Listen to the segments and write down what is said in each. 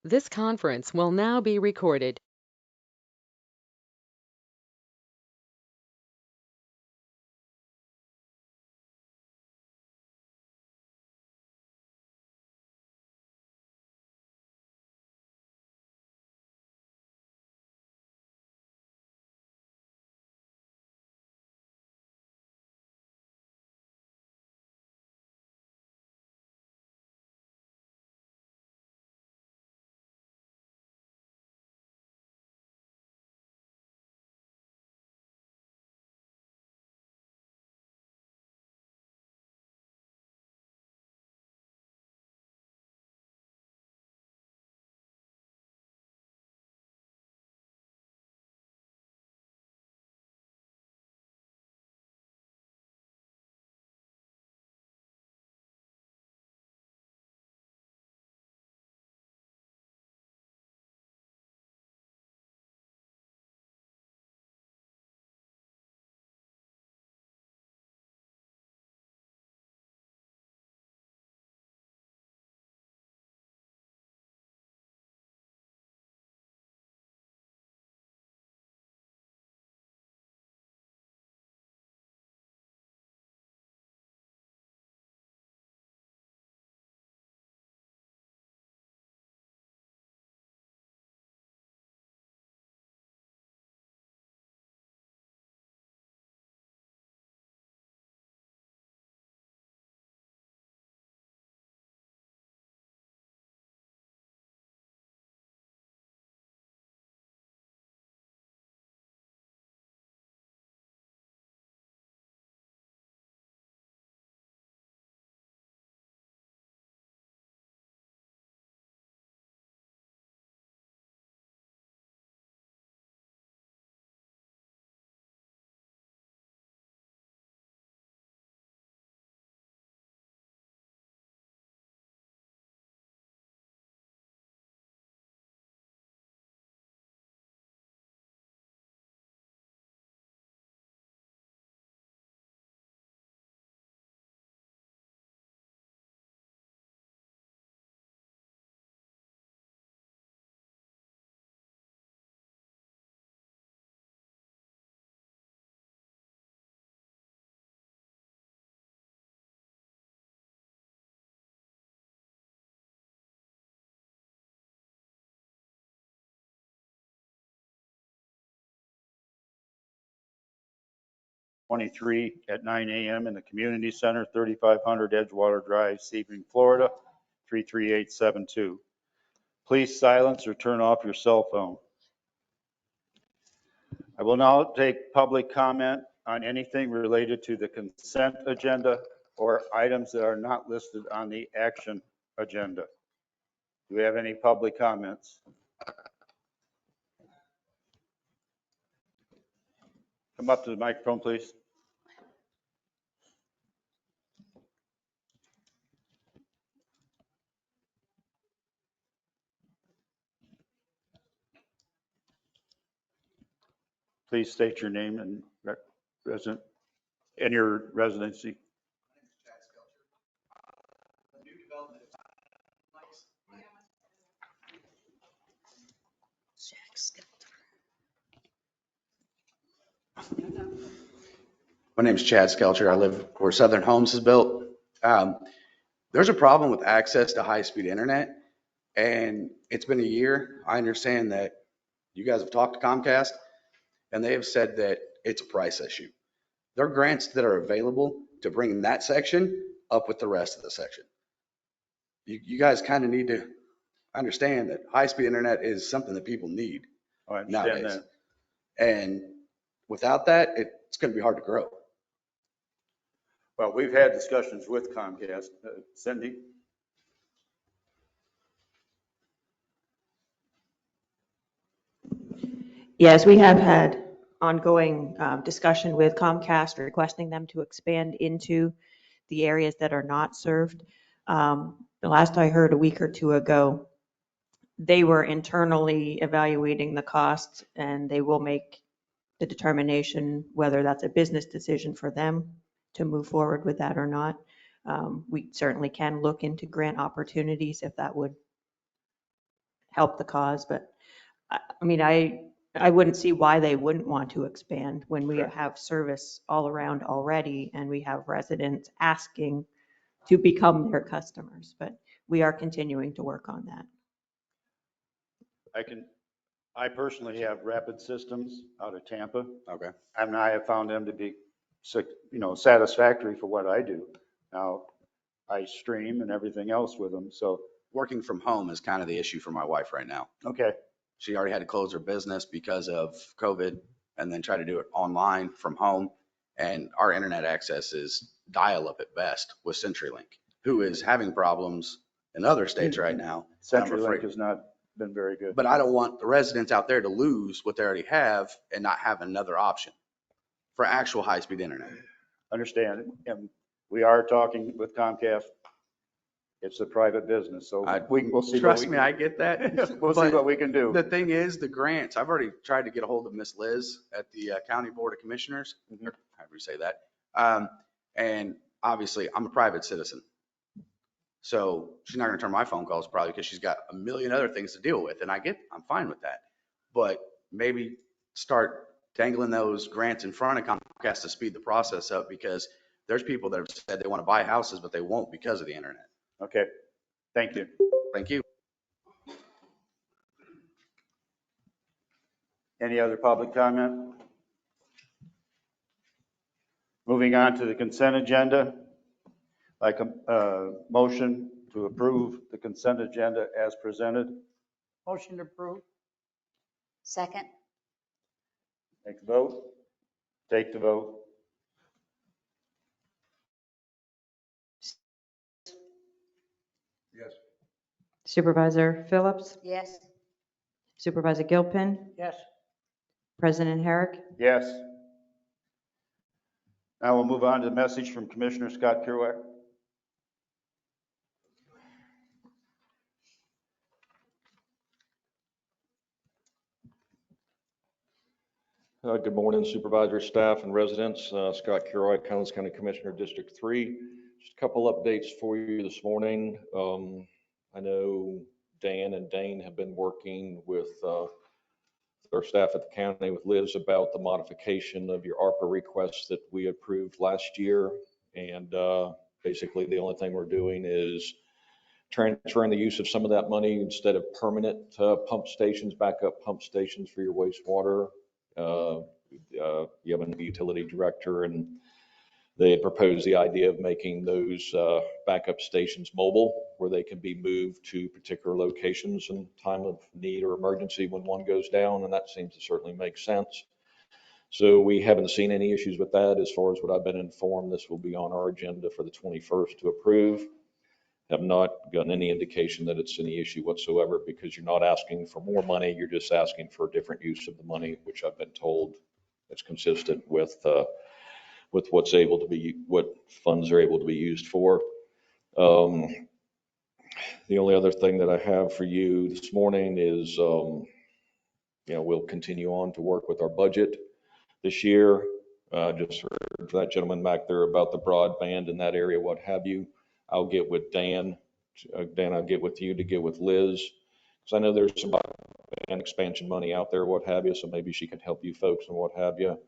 This conference will now be recorded. '23 at 9 a.m. in the Community Center, 3500 Edgewater Drive, Sebring, Florida, 33872. Please silence or turn off your cell phone. I will now take public comment on anything related to the consent agenda or items that are not listed on the action agenda. Do we have any public comments? Come up to the microphone, please. Please state your name and resident and your residency. My name is Chad Skelcher. I live where Southern Homes is built. There's a problem with access to high-speed internet, and it's been a year. I understand that you guys have talked to Comcast, and they have said that it's a price issue. There are grants that are available to bring that section up with the rest of the section. You guys kind of need to understand that high-speed internet is something that people need I understand nowadays. that. And without that, it's going to be hard to grow. Well, we've had discussions with Comcast. Cindy? Yes, we have had ongoing discussion with Comcast requesting them to expand into the areas that are not served. The last I heard a week or two ago, they were internally evaluating the costs and they will make the determination whether that's a business decision for them to move forward with that or not. We certainly can look into grant opportunities if that would help the cause. But I mean, I wouldn't see why they wouldn't want to expand when we Correct. have service all around already and we have residents asking to become their customers. But we are continuing to work on that. I personally have Rapid Systems out of Tampa, Okay. and I have found them to be, satisfactory for what I do. Now, I stream and everything else with them, so, Working from home is kind of the issue for my wife right now. okay, She already had to close her business because of COVID and then try to do it online from home. And our internet access is dial-up at best with CenturyLink, who is having problems in other states right now. I'm CenturyLink afraid. has not been very good. But I don't want the residents out there to lose what they already have and not have another option for actual high-speed internet. Understand, and we are talking with Comcast. It's a private business, so we'll see. Trust me, I get that. We'll see what we can do. The thing is, the grants, I've already tried to get a hold of Miss Liz at the County Board of Commissioners. Or however you say that. And obviously, I'm a private citizen. So she's not going to turn my phone calls probably because she's got a million other things to deal with. And I'm fine with that. But maybe start dangling those grants in front of Comcast to speed the process up, because there's people that have said they want to buy houses, but they won't because of the internet. Okay, thank you. Thank you. Any other public comment? Moving on to the consent agenda. Like a motion to approve the consent agenda as presented. Motion to approve. Second. Take the vote. Take the vote. Yes. Supervisor Phillips, Yes. Supervisor Gilpin, Yes. President Herrick. Yes. Now we'll move on to the message from Commissioner Scott Kerouac. Good morning, supervisor, staff, and residents. Scott Kerouac, Collins County Commissioner, District 3. Just a couple updates for you this morning. I know Dan and Dane have been working with our staff at the county, with Liz, about the modification of your ARPA requests that we approved last year. And basically, the only thing we're doing is transferring the use of some of that money, instead of permanent pump stations, backup pump stations for your wastewater. You have a utility director, and they had proposed the idea of making those backup stations mobile, where they can be moved to particular locations in time of need or emergency when one goes down, and that seems to certainly make sense. So we haven't seen any issues with that. As far as what I've been informed, this will be on our agenda for the 21st to approve. Have not gotten any indication that it's any issue whatsoever, because you're not asking for more money, you're just asking for a different use of the money, which I've been told is consistent with what's able to be, what funds are able to be used for. The only other thing that I have for you this morning is, we'll continue on to work with our budget this year. Just heard that gentleman back there about the broadband in that area, what have you. I'll get with Dan. Dan, I'll get with you to get with Liz, because I know there's some broadband expansion money out there, what have you, so maybe she can help you folks and what have you.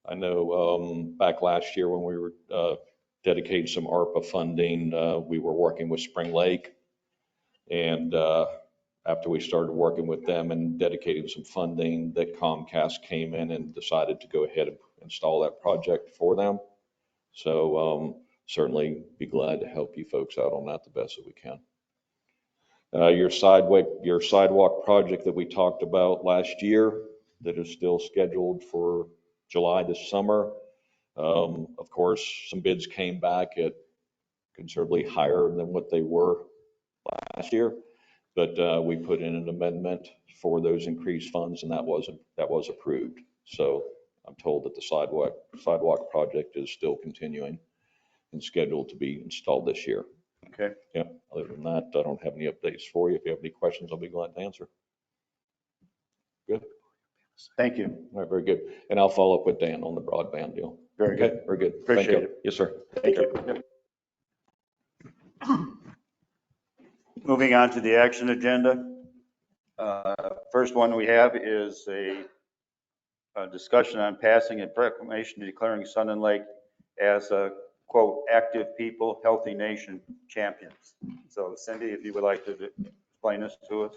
I know back last year when we were dedicating some ARPA funding, we were working with Spring Lake. And after we started working with them and dedicating some funding, that Comcast came in and decided to go ahead and install that project for them. So certainly be glad to help you folks out on that the best that we can. Your sidewalk project that we talked about last year, that is still scheduled for July this summer. Of course, some bids came back at considerably higher than what they were last year, but we put in an amendment for those increased funds, and that was approved. So I'm told that the sidewalk project is still continuing and scheduled to be installed this year. Okay. Yeah. Other than that, I don't have any updates for you. If you have any questions, I'll be glad to answer. Good. Thank you. All right. Very good. And I'll follow up with Dan on the broadband deal. Very good. Okay. Very good. Appreciate Thank you. it. Yes, sir. Thank you. Moving on to the action agenda. First one we have is a discussion on passing a proclamation declaring Sun and Lake as a, quote, active people, healthy nation champions. So Cindy, if you would like to explain this to us.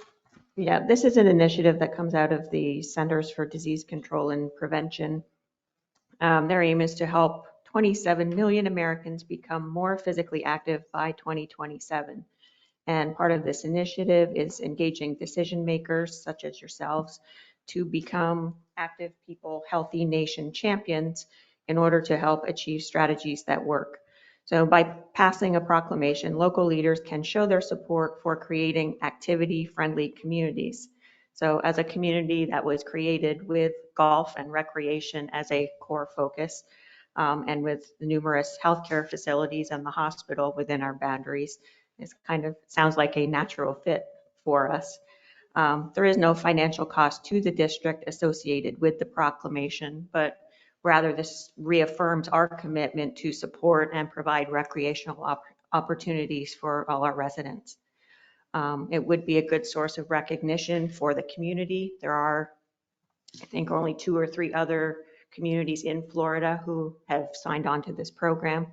Yeah, this is an initiative that comes out of the Centers for Disease Control and Prevention. Their aim is to help 27 million Americans become more physically active by 2027. And part of this initiative is engaging decision makers such as yourselves to become active people, healthy nation champions in order to help achieve strategies that work. So by passing a proclamation, local leaders can show their support for creating activity-friendly communities. So as a community that was created with golf and recreation as a core focus, and with the numerous healthcare facilities and the hospital within our boundaries, it kind of sounds like a natural fit for us. There is no financial cost to the district associated with the proclamation, but rather this reaffirms our commitment to support and provide recreational opportunities for all our residents. It would be a good source of recognition for the community. There are, I think, only 2 or 3 other communities in Florida who have signed on to this program.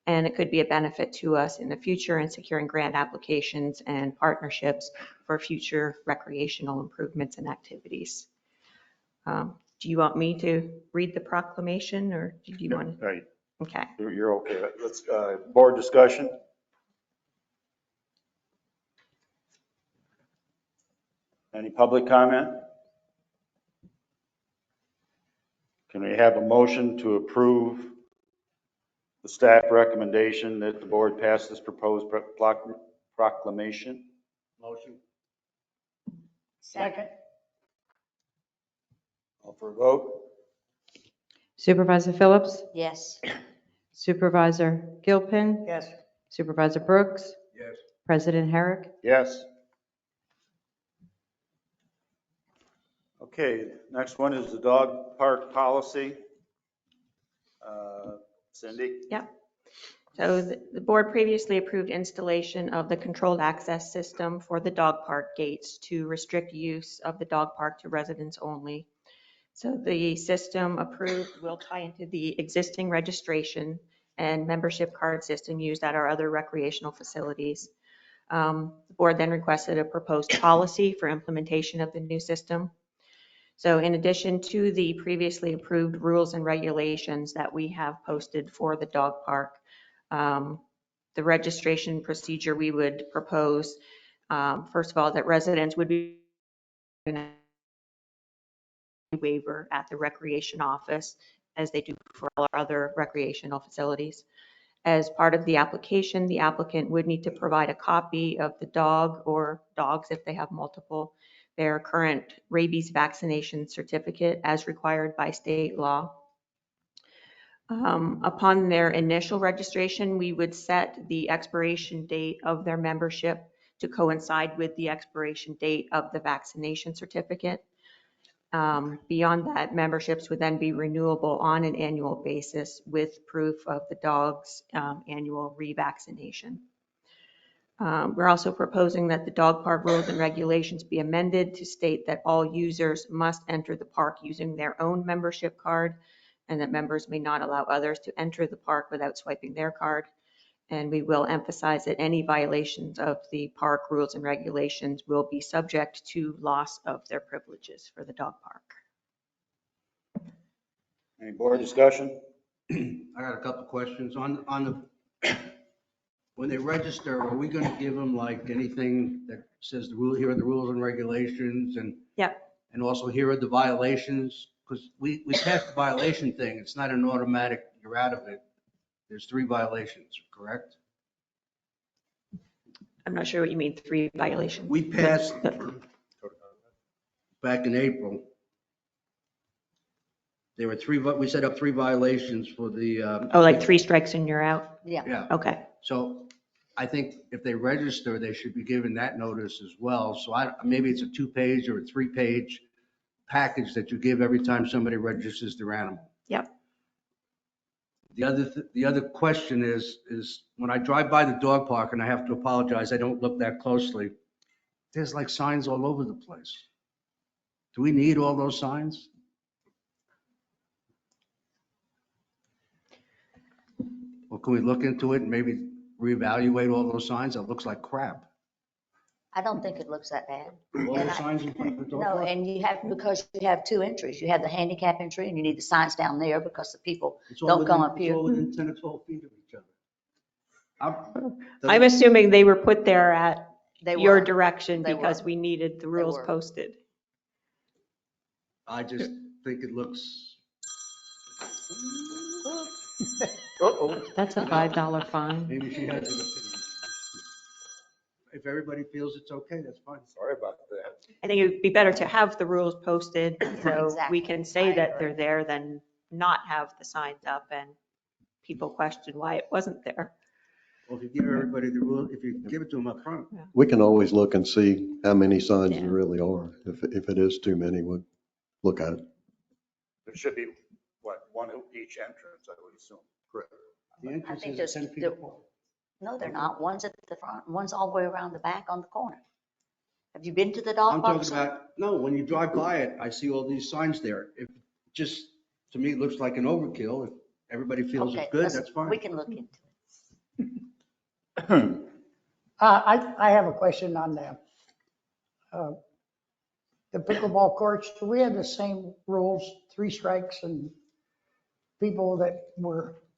And it could be a benefit to us in the future in securing grant applications and partnerships for future recreational improvements and activities. Do you want me to read the proclamation or do you want to? Right, Okay. you're okay. Let's, board discussion. Any public comment? Can we have a motion to approve the staff recommendation that the board pass this proposed proclamation? Motion. Second. Call for a vote? Supervisor Phillips, Yes. Supervisor Gilpin, Yes. Supervisor Brooks, Yes. President Herrick. Yes. Okay, next one is the dog park policy. Cindy? Yep. So the board previously approved installation of the controlled access system for the dog park gates to restrict use of the dog park to residents only. So the system approved will tie into the existing registration and membership card system used at our other recreational facilities. The board then requested a proposed policy for implementation of the new system. So in addition to the previously approved rules and regulations that we have posted for the dog park, the registration procedure we would propose, first of all, that residents would be waiver at the recreation office as they do for all our other recreational facilities. As part of the application, the applicant would need to provide a copy of the dog or dogs if they have multiple, their current rabies vaccination certificate as required by state law. Upon their initial registration, we would set the expiration date of their membership to coincide with the expiration date of the vaccination certificate. Beyond that, memberships would then be renewable on an annual basis with proof of the dog's annual revaccination. We're also proposing that the dog park rules and regulations be amended to state that all users must enter the park using their own membership card and that members may not allow others to enter the park without swiping their card. And we will emphasize that any violations of the park rules and regulations will be subject to loss of their privileges for the dog park. Any board discussion? I got a couple questions on the, when they register, are we going to give them like anything that says the rule, here are the rules and regulations and? Yep. And also here are the violations? Because we passed the violation thing. It's not an automatic, you're out of it. There's 3 violations, correct? I'm not sure what you mean, 3 violations. We passed back in April. There were 3, we set up 3 violations for the. Oh, like 3 strikes and you're out? Yeah. Yeah. Okay. So I think if they register, they should be given that notice as well. So maybe it's a 2-page or a 3-page package that you give every time somebody registers their animal. Yep. The other question is when I drive by the dog park, and I have to apologize, I don't look that closely. There's like signs all over the place. Do we need all those signs? Or can we look into it and maybe reevaluate all those signs? It looks like crap. I don't think it looks that bad. All And the I- signs in front of the dog No, park? and you have, because you have two entries. You have the handicap entry and you need the signs down there because the people It's all don't come within- up It's here. all within 10 or 12 feet of each other. I'm assuming they were put there at They your were. direction They because were. we needed the rules were. posted. I just think it looks, That's a $5 fine. maybe she has an opinion. If everybody feels it's okay, that's fine. Sorry about that. I think it'd be better to have the rules posted so Exactly. we can say I that agree. they're there than not have the signs up and people question why it wasn't there. Well, if you give everybody the rule, if you give it to them up front, We can always look and see how many signs Yeah. there really are. If it is too many, we'll look at it. There should be, what, one at each entrance, I would assume. Correct. the entrance think is there's- 10 feet there- apart. No, they're not. One's at the front, one's all the way around the back on the corner. Have you been to the dog I'm park? talking about, no, when you drive by it, I see all these signs there. It just, to me, it looks like an overkill. If everybody feels Okay, it's good, let's- that's fine. We can look into it. I have a question on the pickleball courts. Do we have the same rules, 3 strikes and people that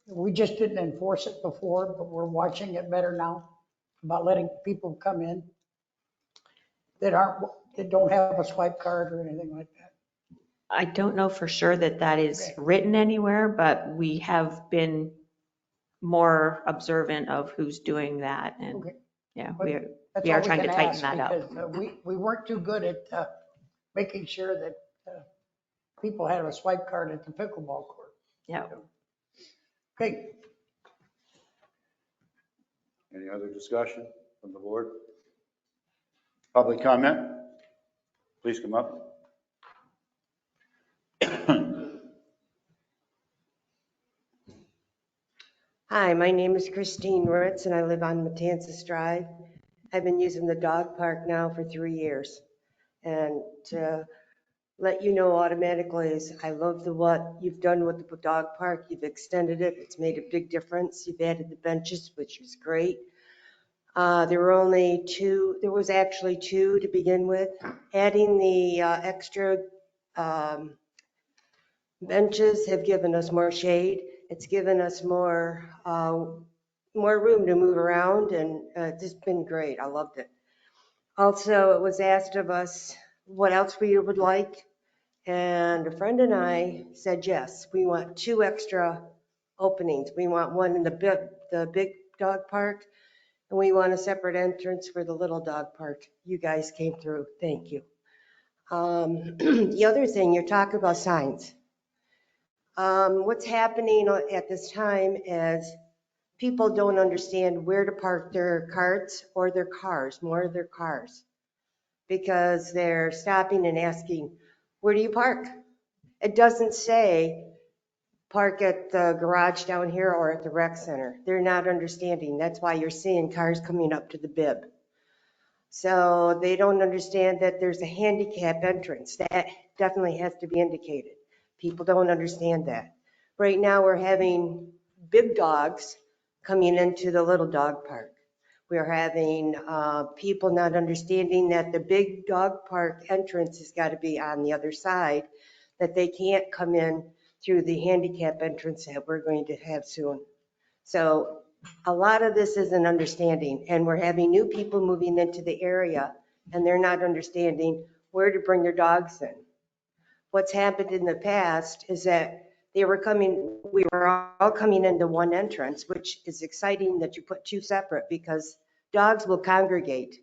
we just didn't enforce it before, but we're watching it better now about letting people come in that don't have a swipe card or anything like that? I don't know for sure that that is Okay. written anywhere, but we have been more observant of who's doing that. And Okay. yeah, But That's We are all trying to can tighten ask, that up. because, we weren't too good at making sure that people had a swipe card at the pickleball court. yeah. Okay, Any other discussion from the board? Public comment? Please come up. Hi, my name is Christine Ritz and I live on Matanzas Drive. I've been using the dog park now for 3 years. And to let you know automatically is I love what you've done with the dog park. You've extended it. It's made a big difference. You've added the benches, which is great. There were only 2, there was actually 2 to begin with. Adding the extra benches have given us more shade. It's given us more room to move around, and it's just been great. I loved it. Also, it was asked of us what else we would like, and a friend and I said yes. We want 2 extra openings. We want one in the big dog park, and we want a separate entrance for the little dog park. You guys came through. Thank you. The other thing, you're talking about signs. What's happening at this time is people don't understand where to park their carts or their cars, more of their cars, because they're stopping and asking, where do you park? It doesn't say park at the garage down here or at the rec center. They're not understanding. That's why you're seeing cars coming up to the bib. So they don't understand that there's a handicap entrance. That definitely has to be indicated. People don't understand that. Right now, we're having big dogs coming into the little dog park. We're having people not understanding that the big dog park entrance has got to be on the other side, that they can't come in through the handicap entrance that we're going to have soon. So a lot of this is an understanding, and we're having new people moving into the area, and they're not understanding where to bring their dogs in. What's happened in the past is that we were all coming into one entrance, which is exciting that you put 2 separate, because dogs will congregate,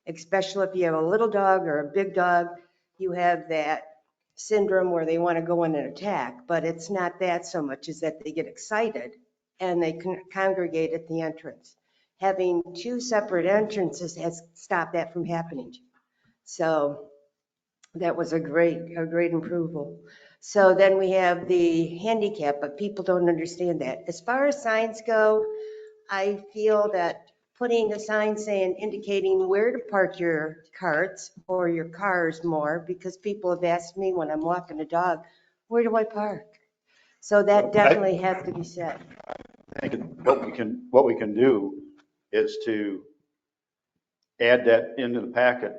especially if you have a little dog or a big dog. You have that syndrome where they want to go in and attack, but it's not that so much as that they get excited and they congregate at the entrance. Having 2 separate entrances has stopped that from happening. So that was a great improvement. So then we have the handicap, but people don't understand that. As far as signs go, I feel that putting a sign saying, indicating where to park your carts or your cars more, because people have asked me when I'm walking a dog, where do I park? So that definitely has to be said. I think what we can do is to add that into the packet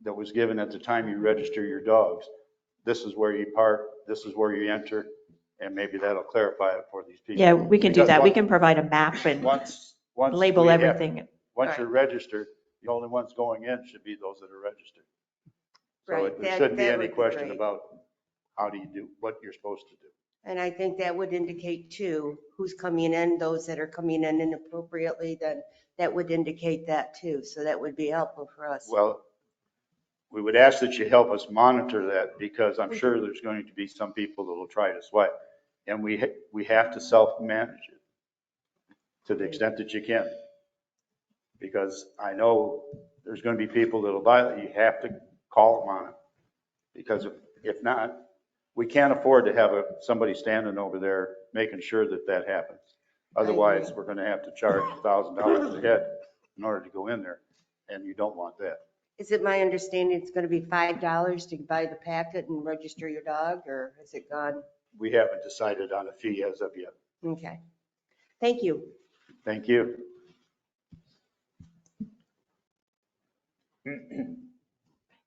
that was given at the time you register your dogs. This is where you park, this is where you enter, and maybe that'll clarify it for these people. Yeah, we can do Because that. We can provide a map and Once label we have- everything. Once you're registered, the only ones going in should be those that are registered. So Right, there that- shouldn't be that any would be question great. about how do you do what you're supposed to do. And I think that would indicate too, who's coming in, those that are coming in inappropriately, then that would indicate that too. So that would be helpful for us. Well, we would ask that you help us monitor that, because I'm sure there's going to be some people that will try to swipe. And we have to self-manage it to the extent that you can. Because I know there's going to be people that'll violate, you have to call them on it. Because if not, we can't afford to have somebody standing over there making sure that that happens. Otherwise, we're going to have to charge $1,000 a head in order to go in there, and you don't want that. Is it my understanding it's going to be $5 to buy the packet and register your dog, or is it gone? We haven't decided on a fee as of yet. Okay. Thank you. Thank you.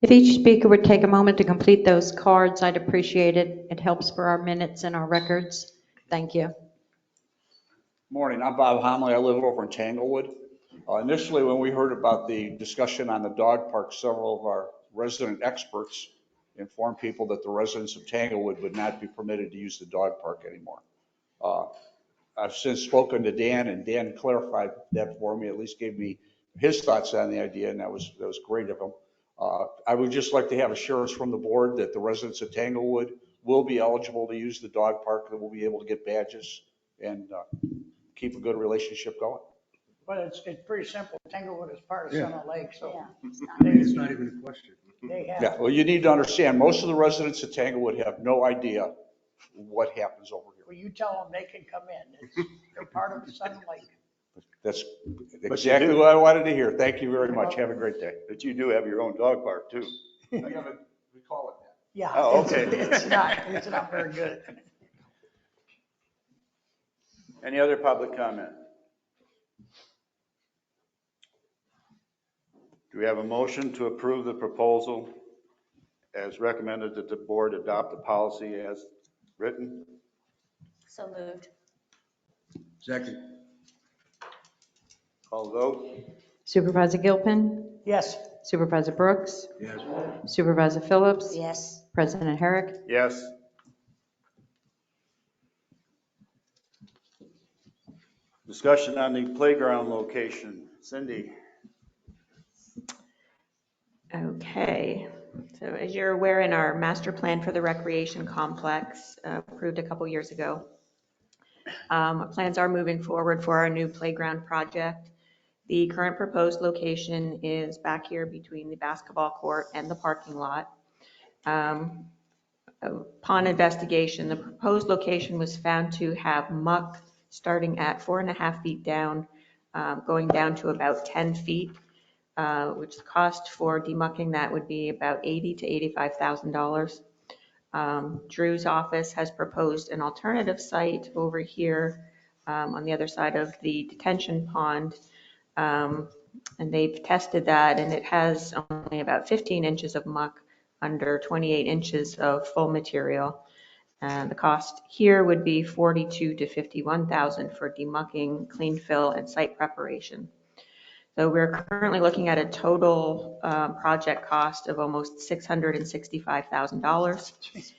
If each speaker would take a moment to complete those cards, I'd appreciate it. It helps for our minutes and our records. Thank you. Morning, I'm Bob Homley. I live over in Tanglewood. Initially, when we heard about the discussion on the dog park, several of our resident experts informed people that the residents of Tanglewood would not be permitted to use the dog park anymore. I've since spoken to Dan, and Dan clarified that for me, at least gave me his thoughts on the idea, and that was great of him. I would just like to have assurance from the board that the residents of Tanglewood will be eligible to use the dog park, that we'll be able to get badges and keep a good relationship going. But it's pretty simple. Tanglewood is part of Summit Lake, so Yeah, it's not- It's not even a question. they have. Yeah, well, you need to understand, most of the residents of Tanglewood have no idea what happens over here. Well, you tell them they can come in. They're part of Summit Lake. That's exactly what I wanted to hear. Thank you very much. Have a great day. But you do have your own dog park too. We call it that. Yeah. Oh, okay. It's not very good. Any other public comment? Do we have a motion to approve the proposal as recommended that the board adopt the policy as written? So moved. Second. Call the vote. Supervisor Gilpin, Yes. Supervisor Brooks, Yes. Supervisor Phillips, Yes. President Herrick. Yes. Discussion on the playground location. Cindy? Okay, so as you're aware, in our master plan for the recreation complex, approved a couple years ago, plans are moving forward for our new playground project. The current proposed location is back here between the basketball court and the parking lot. Upon investigation, the proposed location was found to have muck starting at 4.5 feet down, going down to about 10 feet. Which the cost for demucking that would be about $80,000 to $85,000. Drew's office has proposed an alternative site over here on the other side of the detention pond. And they've tested that, and it has only about 15 inches of muck under 28 inches of full material. And the cost here would be $42,000 to $51,000 for demucking, clean fill, and site preparation. So we're currently looking at a total project cost of almost $665,000.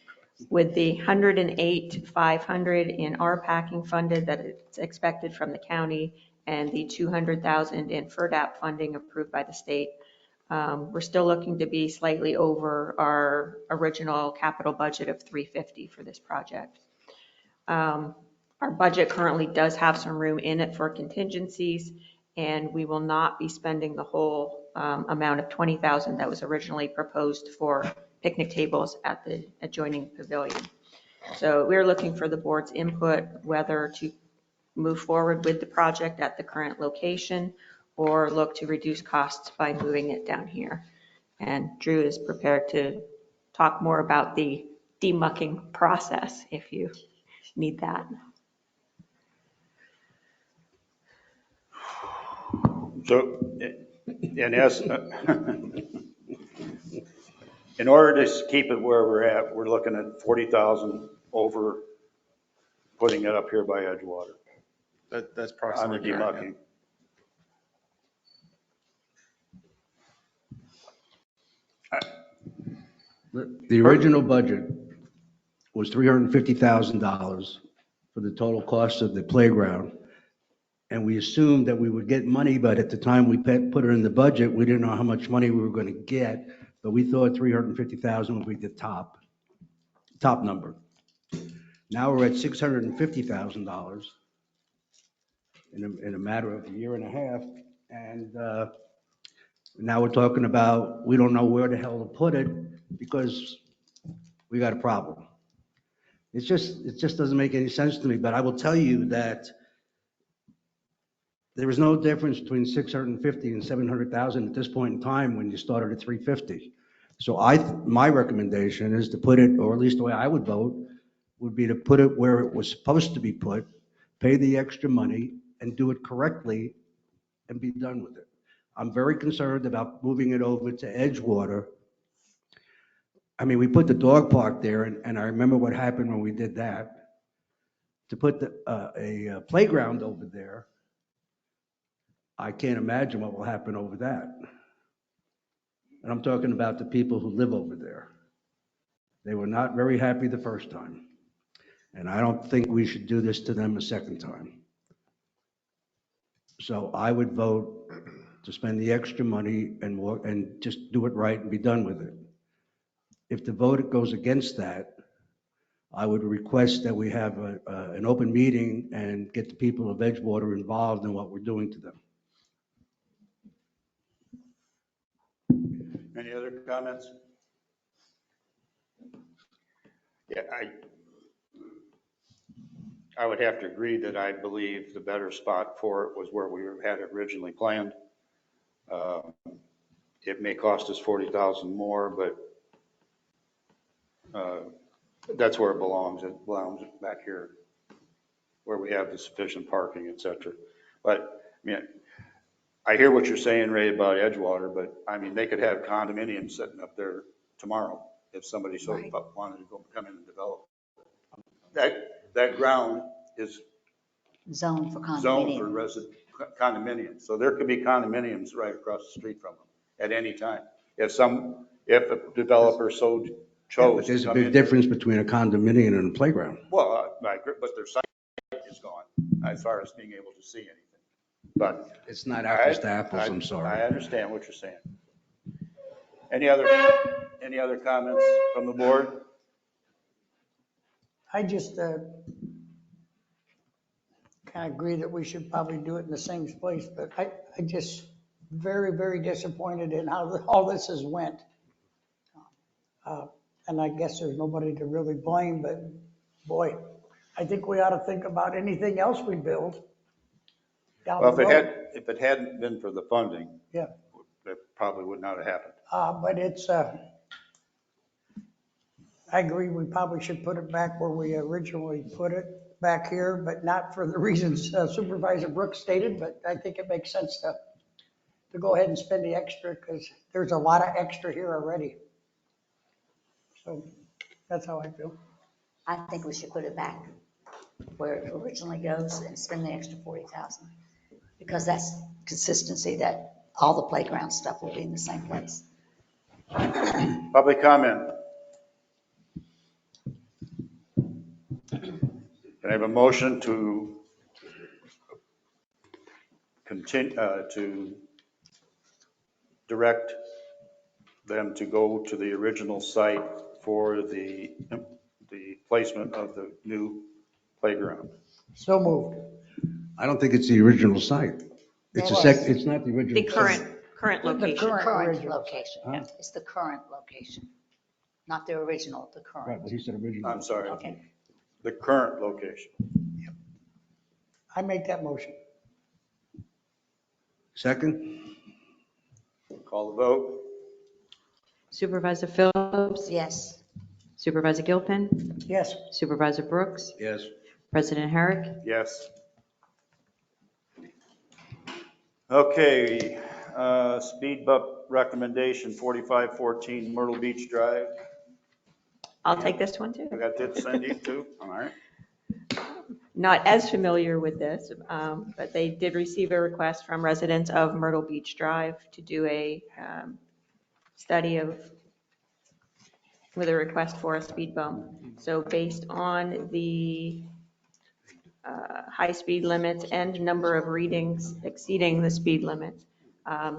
With the $108,500 in RPACing funded that it's expected from the county, and the $200,000 in FERDAP funding approved by the state, we're still looking to be slightly over our original capital budget of $350 for this project. Our budget currently does have some room in it for contingencies, and we will not be spending the whole amount of $20,000 that was originally proposed for picnic tables at the adjoining pavilion. So we're looking for the board's input whether to move forward with the project at the current location or look to reduce costs by moving it down here. And Drew is prepared to talk more about the demucking process if you need that. So, in in order to keep it where we're at, we're looking at 40,000 over putting it up here by Edgewater That's on the approximately correct. demucking. The original budget was $350,000 for the total cost of the playground. And we assumed that we would get money, but at the time we put it in the budget, we didn't know how much money we were going to get, but we thought 350,000 would be the top number. Now we're at $650,000 in a matter of a year and a half. And now we're talking about, we don't know where the hell to put it because we got a problem. It just doesn't make any sense to me, but I will tell you that there was no difference between 650 and 700,000 at this point in time when you started at 350. So my recommendation is to put it, or at least the way I would vote, would be to put it where it was supposed to be put, pay the extra money and do it correctly and be done with it. I'm very concerned about moving it over to Edgewater. I mean, we put the dog park there and I remember what happened when we did that. To put a playground over there, I can't imagine what will happen over that. And I'm talking about the people who live over there. They were not very happy the first time. And I don't think we should do this to them a second time. So I would vote to spend the extra money and just do it right and be done with it. If the vote goes against that, I would request that we have an open meeting and get the people of Edgewater involved in what we're doing to them. Any other comments? Yeah, I would have to agree that I believe the better spot for it was where we had it originally planned. It may cost us 40,000 more, but that's where it belongs. It belongs back here where we have the sufficient parking, et cetera. But I mean, I hear what you're saying, Ray, about Edgewater, but I mean, they could have condominiums sitting up there tomorrow if somebody wanted to come in and develop. That ground is Zone for zoned for condominium. condominiums. So there could be condominiums right across the street from them at any time. If a developer so chose. But there's to a come big in difference between a condominium and a playground. Well, I agree, but their site is gone as far as being able to see anything. But It's not apples to apples, I'm sorry. I understand what you're saying. Any other comments from the board? I just kind of agree that we should probably do it in the same place, but I just very, very disappointed in how all this has went. And I guess there's nobody to really blame, but boy, I think we ought to think about anything else we build down the Well, road. if it hadn't been for the funding, Yeah, that probably would not have happened. but it's, I agree, we probably should put it back where we originally put it, back here, but not for the reasons Supervisor Brooks stated, but I think it makes sense to go ahead and spend the extra because there's a lot of extra here already. So that's how I feel. I think we should put it back where it originally goes and spend the extra 40,000. Because that's consistency that all the playground stuff will be in the same place. Public comment. Can I have a motion to continue, to direct them to go to the original site for the placement of the new playground? So moved. I don't think it's the original site. It's it's not the original. The site. current The location. current Current original. location. Huh? It's the current location, not the original, the Right, current. but he said original. I'm sorry. Okay. The current location. I make that motion. Second? Call the vote. Supervisor Phillips? Yes. Supervisor Gilpin? Yes, Supervisor Brooks? Yes. President Herrick? Yes. Okay, speed bump recommendation, 4514 Myrtle Beach Drive. I'll take this one too. We got that, Cindy, too? All right. Not as familiar with this, but they did receive a request from residents of Myrtle Beach Drive to do a study with a request for a speed bump. So based on the high-speed limits and number of readings exceeding the speed limit,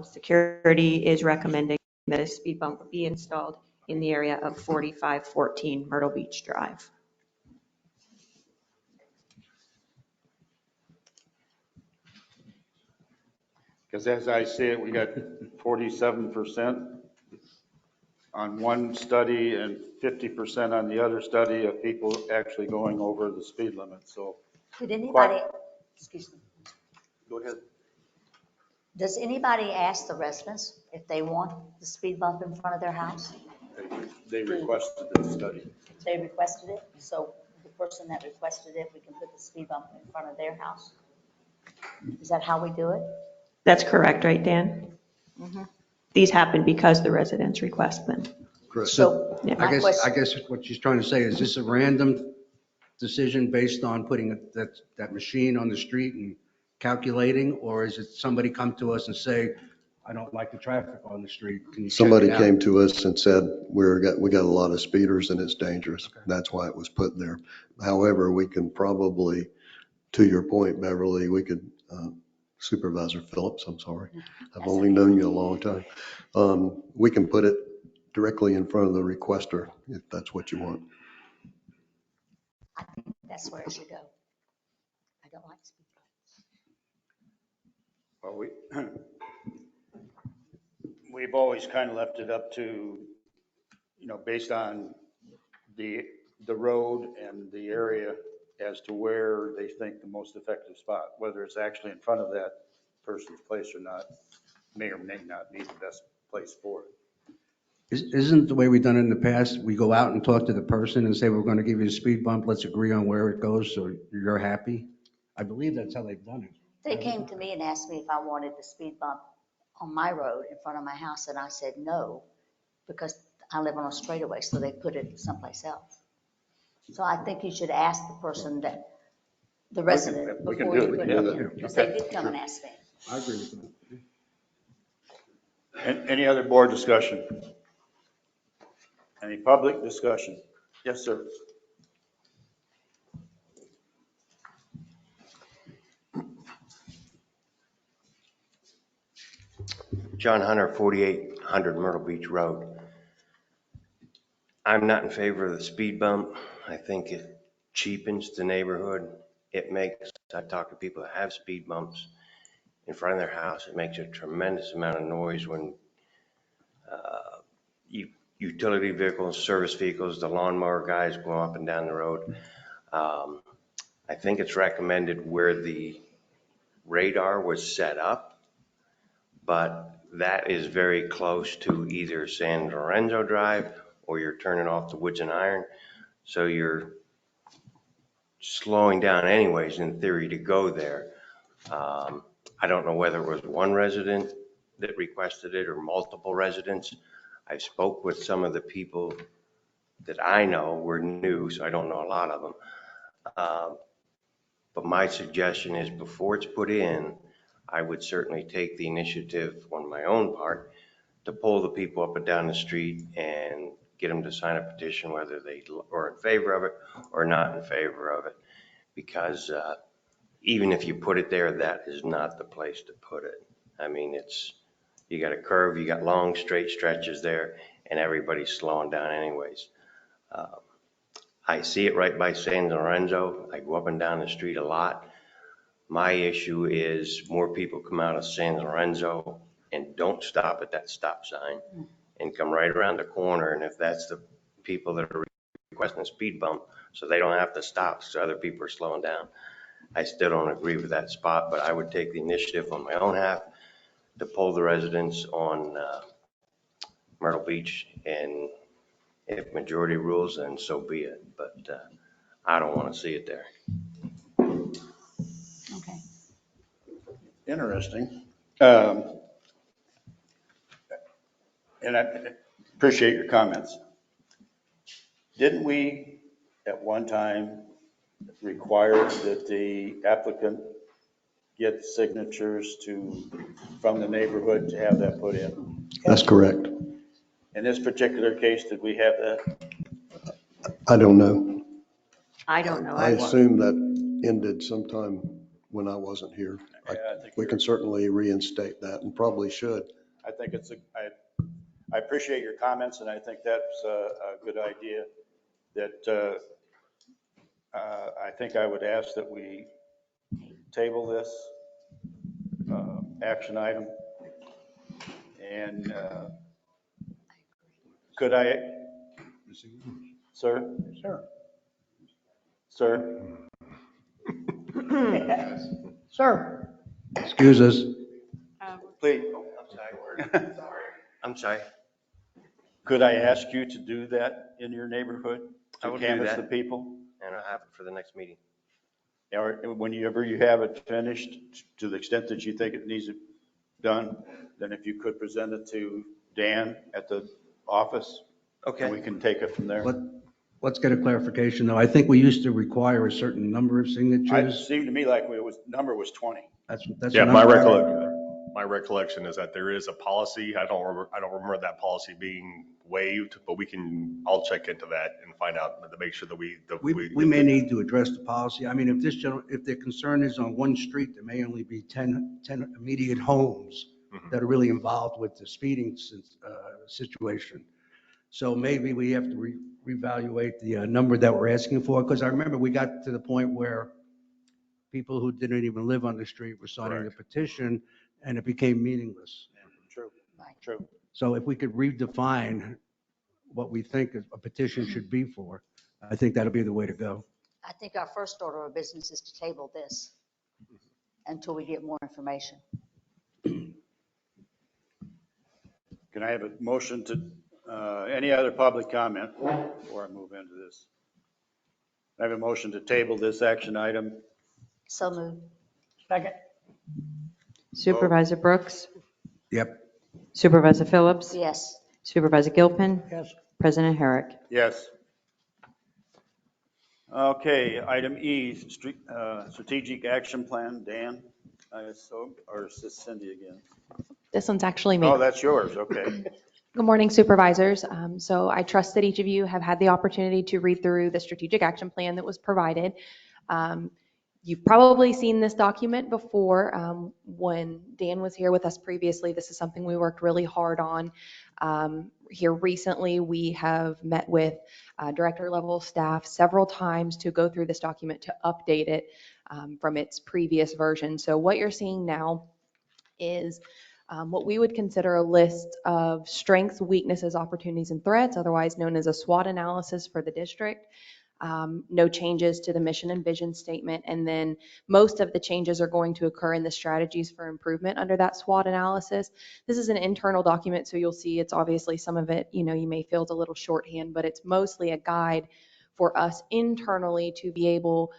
security is recommending that a speed bump be installed in the area of 4514 Myrtle Beach Drive. Because as I see it, we got 47% on one study and 50% on the other study of people actually going over the speed limit, so. Did anybody, excuse me, Go ahead. does anybody ask the residents if they want the speed bump in front of their house? They requested the study. They requested it, so the person that requested it, we can put the speed bump in front of their house? Is that how we do it? That's correct, right, Dan? These happen because the residents request them. Correct. So Yeah. my I question, guess what she's trying to say, is this a random decision based on putting that machine on the street and calculating? Or is it somebody come to us and say, I don't like the traffic on the street, can you check Somebody it out? came to us and said, we got a lot of speeders and it's dangerous. That's why it was put there. However, we can probably, to your point, Beverly, we could, Supervisor Phillips, I'm sorry. I've only known you a long time. We can put it directly in front of the requester if that's what you want. I think that's where it should go. I don't like speed bumps. Well, we've always kind of left it up to, based on the road and the area as to where they think the most effective spot, whether it's actually in front of that person's place or not, may or may not be the best place for it. Isn't the way we've done it in the past, we go out and talk to the person and say, we're going to give you a speed bump, let's agree on where it goes so you're happy? I believe that's how they've done it. They came to me and asked me if I wanted the speed bump on my road in front of my house, and I said no, because I live on a straightaway, so they put it someplace else. So I think you should ask the person that, the resident, we can before you do it, put yeah. it in, because they did come and ask me. I agree with that. Any other board discussion? Any public discussion? Yes, sir. John Hunter, 4800 Myrtle Beach Road. I'm not in favor of the speed bump. I think it cheapens the neighborhood. I talk to people that have speed bumps in front of their house. It makes a tremendous amount of noise when utility vehicles, service vehicles, the lawnmower guys go up and down the road. I think it's recommended where the radar was set up, but that is very close to either San Lorenzo Drive or you're turning off the Woods and Iron. So you're slowing down anyways, in theory, to go there. I don't know whether it was one resident that requested it or multiple residents. I spoke with some of the people that I know were new, so I don't know a lot of them. But my suggestion is before it's put in, I would certainly take the initiative on my own part to pull the people up and down the street and get them to sign a petition, whether they are in favor of it or not in favor of it. Because even if you put it there, that is not the place to put it. I mean, you got a curve, you got long straight stretches there, and everybody's slowing down anyways. I see it right by San Lorenzo. I go up and down the street a lot. My issue is more people come out of San Lorenzo and don't stop at that stop sign and come right around the corner. And if that's the people that are requesting a speed bump, so they don't have to stop, so other people are slowing down. I still don't agree with that spot, but I would take the initiative on my own half to poll the residents on Myrtle Beach, and if majority rules, then so be it. But I don't want to see it there. Okay. Interesting. And I appreciate your comments. Didn't we at one time require that the applicant get signatures from the neighborhood to have that put in? That's correct. In this particular case, did we have that? I don't know. I don't know. I assume that ended sometime when I wasn't here. Yeah, I think We can certainly reinstate that and probably should. I think I appreciate your comments, and I think that's a good idea. That I think I would ask that we table this action item. And could I, sir? Sir. Sir? Sir. Excuse us. Please. I'm sorry. Could I ask you to do that in your neighborhood? I To will do canvass that. the people? And I'll have it for the next meeting. Or whenever you have it finished, to the extent that you think it needs it done, then if you could present it to Dan at the office, Okay. and we can take it from there. Let's get a clarification, though. I think we used to require a certain number of It signatures. seemed to me like number was 20. That's Yeah, the my number. my recollection is that there is a policy. I don't remember that policy being waived, but I'll check into that and find out to make sure that We may need to address the policy. I mean, if the concern is on one street, there may only be 10 immediate homes that are really involved with the speeding situation. So maybe we have to reevaluate the number that we're asking for, because I remember we got to the point where people who didn't even live on the street were signing the petition, and it became meaningless. True, true. So if we could redefine what we think a petition should be for, I think that'll be the way to go. I think our first order of business is to table this until we get more information. Can I have a motion to, any other public comment before I move into this? I have a motion to table this action item. So moved. Second. Supervisor Brooks, Yep. Supervisor Phillips, Yes. Supervisor Gilpin, Yes. President Herrick. Yes. Okay, item E, strategic action plan. Dan, or is this Cindy again? This one's actually me. Oh, that's yours, okay. Good morning, Supervisors. So I trust that each of you have had the opportunity to read through the strategic action plan that was provided. You've probably seen this document before. When Dan was here with us previously, this is something we worked really hard on. Here recently, we have met with director level staff several times to go through this document to update it from its previous version. So what you're seeing now is what we would consider a list of strengths, weaknesses, opportunities, and threats, otherwise known as a SWOT analysis for the district. No changes to the mission and vision statement. And then most of the changes are going to occur in the strategies for improvement under that SWOT analysis. This is an internal document, so you'll see it's obviously some of it, you may feel it's a little shorthand, but it's mostly a guide for us internally to be able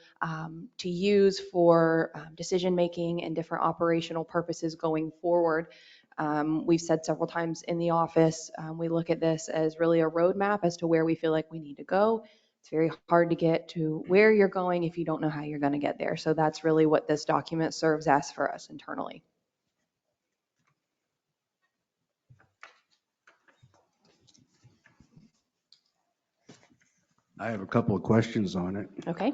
to use for decision-making and different operational purposes going forward. We've said several times in the office, we look at this as really a roadmap as to where we feel like we need to go. It's very hard to get to where you're going if you don't know how you're going to get there. So that's really what this document serves as for us internally. I have a couple of questions on it. Okay.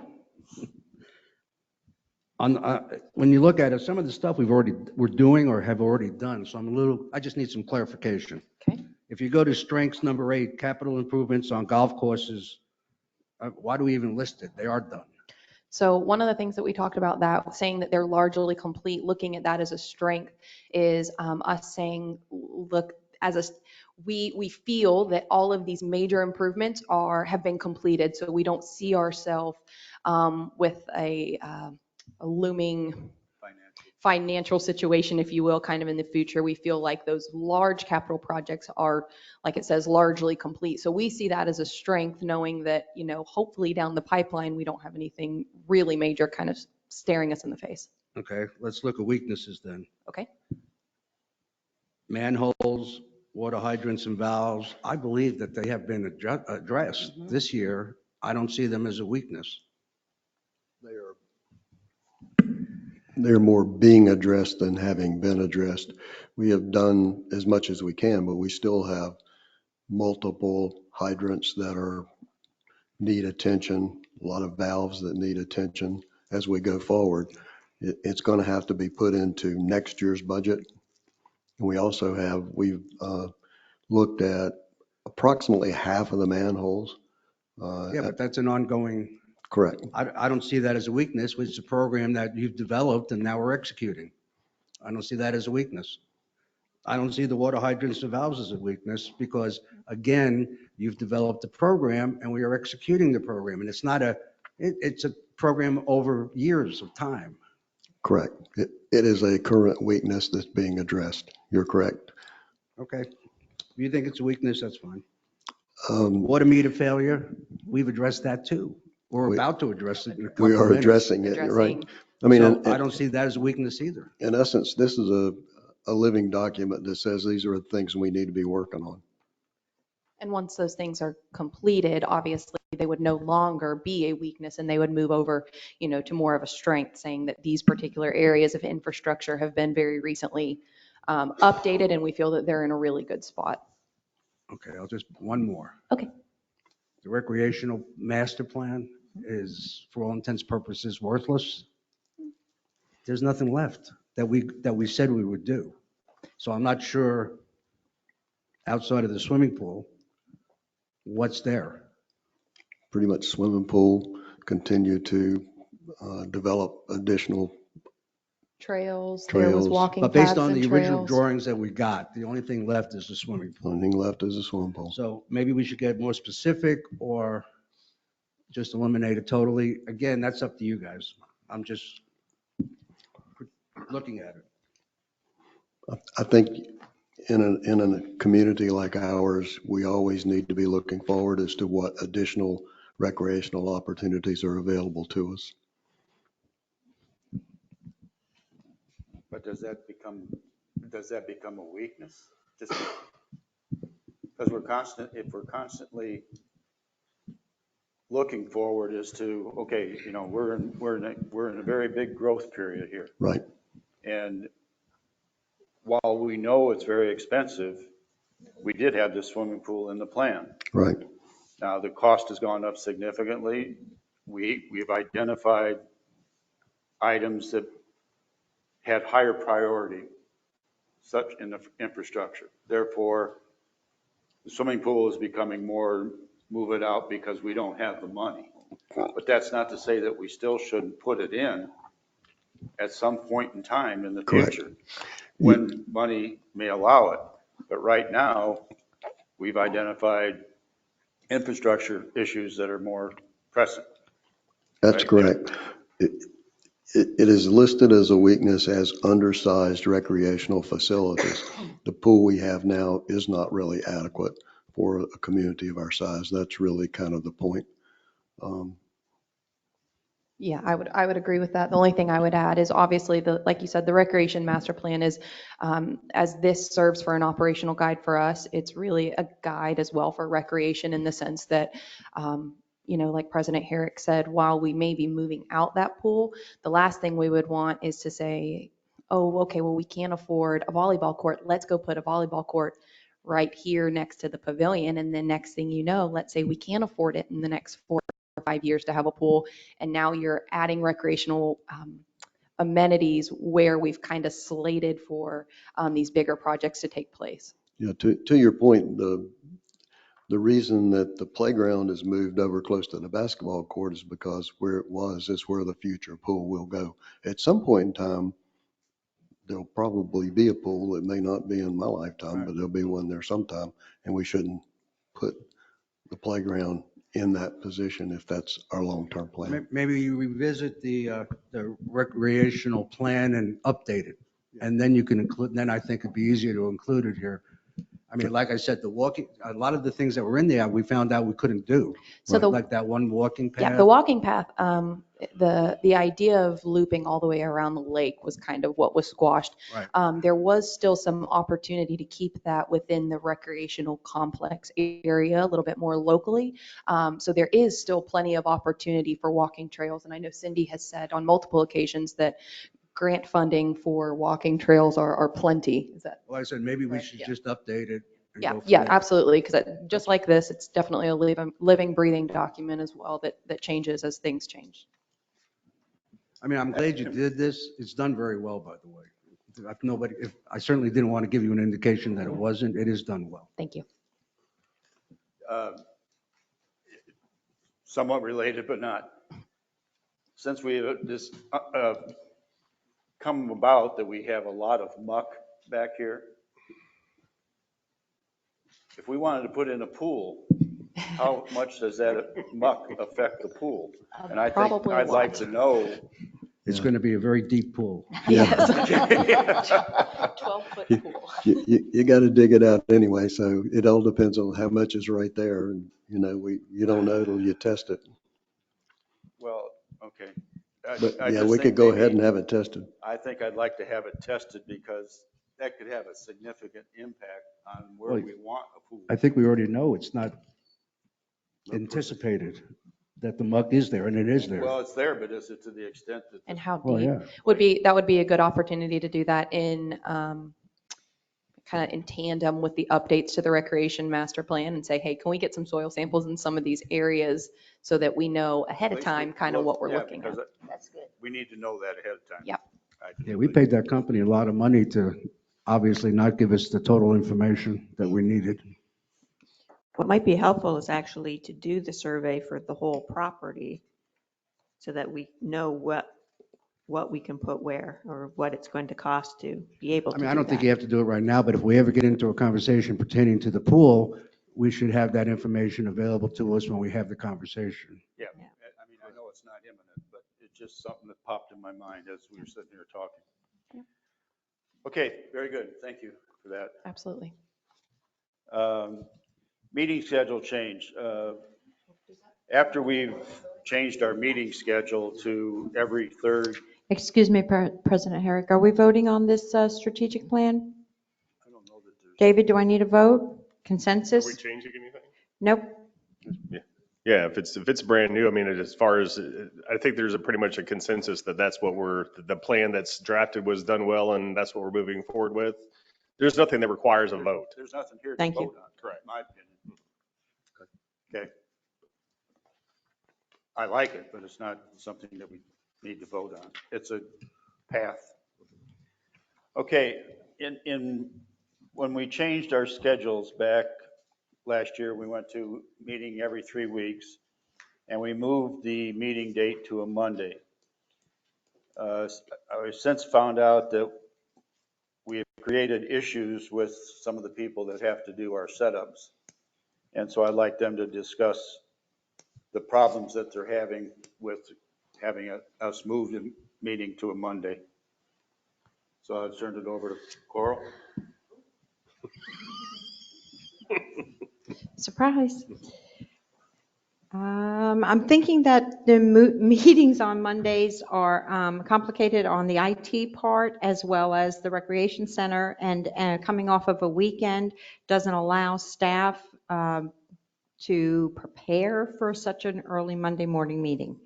When you look at it, some of the stuff we're doing or have already done, so I just need some clarification. Okay. If you go to strengths number 8, capital improvements on golf courses, why do we even list it? They are done. So one of the things that we talked about, that saying that they're largely complete, looking at that as a strength, is us saying, look, we feel that all of these major improvements have been completed, so we don't see ourselves with a looming financial situation, if you will, kind of in the future, we feel like those large capital projects are, like it says, largely complete. So we see that as a strength, knowing that, hopefully down the pipeline, we don't have anything really major kind of staring us in the face. Okay, let's look at weaknesses then. Okay? Manholes, water hydrants and valves, I believe that they have been addressed this year. I don't see them as a weakness. They're more being addressed than having been addressed. We have done as much as we can, but we still have multiple hydrants that need attention, a lot of valves that need attention as we go forward. It's going to have to be put into next year's budget. And we've looked at approximately half of the manholes. Yeah, but that's an ongoing, Correct. I don't see that as a weakness, which is a program that you've developed and now we're executing. I don't see that as a weakness. I don't see the water hydrants and valves as a weakness because, again, you've developed a program and we are executing the program. And it's a program over years of time. Correct. It is a current weakness that's being addressed. You're correct. Okay. If you think it's a weakness, that's fine. Water meter failure, we've addressed that too. We're about to address it in a couple We of are minutes. addressing it, you're right. I mean, So I don't see that as a weakness either. in essence, this is a living document that says these are the things we need to be working on. And once those things are completed, obviously they would no longer be a weakness and they would move over, to more of a strength, saying that these particular areas of infrastructure have been very recently updated and we feel that they're in a really good spot. Okay, one more. Okay. The recreational master plan is, for all intents and purposes, worthless. There's nothing left that we said we would do. So I'm not sure, outside of the swimming pool, what's there. Pretty much swimming pool, continue to develop additional Trails, there was walking But paths based on and the original trails. drawings that we got, the only thing left is the swimming pool. Only thing left is a swimming pool. So maybe we should get more specific or just eliminate it totally. Again, that's up to you guys. I'm just looking at it. I think in a community like ours, we always need to be looking forward as to what additional recreational opportunities are available to us. But does that become a weakness? Just because if we're constantly looking forward as to, okay, we're in a very big growth period here. Right. And while we know it's very expensive, we did have this swimming pool in the plan. Right. Now the cost has gone up significantly. We've identified items that had higher priority, such in the infrastructure. Therefore, the swimming pool is becoming more move it out because we don't have the money. But that's not to say that we still shouldn't put it in at some point in time in the future when money may allow it. But right now, we've identified infrastructure issues that are more pressing. That's correct. It is listed as a weakness as undersized recreational facilities. The pool we have now is not really adequate for a community of our size. That's really kind of the point. Yeah, I would agree with that. The only thing I would add is obviously like you said, the recreation master plan is, as this serves for an operational guide for us, it's really a guide as well for recreation in the sense that, like President Herrick said, while we may be moving out that pool, the last thing we would want is to say, oh, okay, well, we can't afford a volleyball court. Let's go put a volleyball court right here next to the pavilion. And then next thing you know, let's say we can't afford it in the next 4 or 5 years to have a pool. And now you're adding recreational amenities where we've kind of slated for these bigger projects to take place. Yeah, to your point, the reason that the playground is moved over close to the basketball court is because where it was is where the future pool will go. At some point in time, there'll probably be a pool. It may not be in my lifetime, but there'll be one there sometime, and we shouldn't put the playground in that position if that's our long-term plan. Maybe you revisit the recreational plan and update it. And then you can include, then I think it'd be easier to include it here. I mean, like I said, a lot of the things that were in there, we found out we couldn't do. So Like that one walking path. Yeah, the walking path, the idea of looping all the way around the lake was kind of what was squashed. Right. There was still some opportunity to keep that within the recreational complex area a little bit more locally. So there is still plenty of opportunity for walking trails. And I know Cindy has said on multiple occasions that grant funding for walking trails are plenty. Is that? Well, I said, maybe we Right, should yeah. just update it. And Yeah, go from yeah, there. absolutely. Because just like this, it's definitely a living, breathing document as well that changes as things change. I mean, I'm glad you did this. It's done very well, by the way. I certainly didn't want to give you an indication that it wasn't. It is done well. Thank you. Somewhat related, but not. Since we have this come about that we have a lot of muck back here, if we wanted to put in a pool, how much does that muck affect the pool? And I think Probably a I'd like lot. to know. It's going to be a very deep pool. Yes. 12-foot pool. You got to dig it out anyway, so it all depends on how much is right there. And, you don't know till you test it. Well, okay. But I yeah, just we think could go maybe- ahead and have it tested. I think I'd like to have it tested because that could have a significant impact on where Well, we want a pool. I think we already know it's not anticipated that the muck is there, and it is there. Well, it's there, but is it to the extent that? And how Well, deep yeah. that would be a good opportunity to do that in kind of in tandem with the updates to the recreation master plan and say, hey, can we get some soil samples in some of these areas so that we know ahead of least time we kind of look- what we're yeah, looking at. because That's good. we need to know that ahead of time. Yep. Yeah, we paid that company a lot of money to obviously not give us the total information that we needed. What might be helpful is actually to do the survey for the whole property so that we know what we can put where or what it's going to cost to be able I to mean, do I don't think that. you have to do it right now, but if we ever get into a conversation pertaining to the pool, we should have that information available to us when we have the conversation. Yeah, I mean, I know it's not imminent, but it's just something that popped in my mind as we were sitting here talking. Yeah. Okay, very good. Thank you for that. Absolutely. Meeting schedule change. After we've changed our meeting schedule to every third, Excuse me, President Herrick, are we voting on this strategic plan? I don't know that there's. David, do I need a vote? Are we Consensus? changing anything? Nope. Yeah, if it's brand new, I mean, as far as, I think there's pretty much a consensus that that's what the plan that's drafted was done well, and that's what we're moving forward with. There's nothing that requires a vote. There's nothing here to Thank you. vote on, correct, my opinion. Okay. I like it, but it's not something that we need to vote on. It's a path. Okay, when we changed our schedules back last year, we went to meeting every 3 weeks, and we moved the meeting date to a Monday. I since found out that we have created issues with some of the people that have to do our setups. And so I'd like them to discuss the problems that they're having with having us move the meeting to a Monday. So I'll turn it over to Coral. Surprise. I'm thinking that the meetings on Mondays are complicated on the IT part as well as the recreation center, and coming off of a weekend doesn't allow staff to prepare for such an early Monday morning meeting.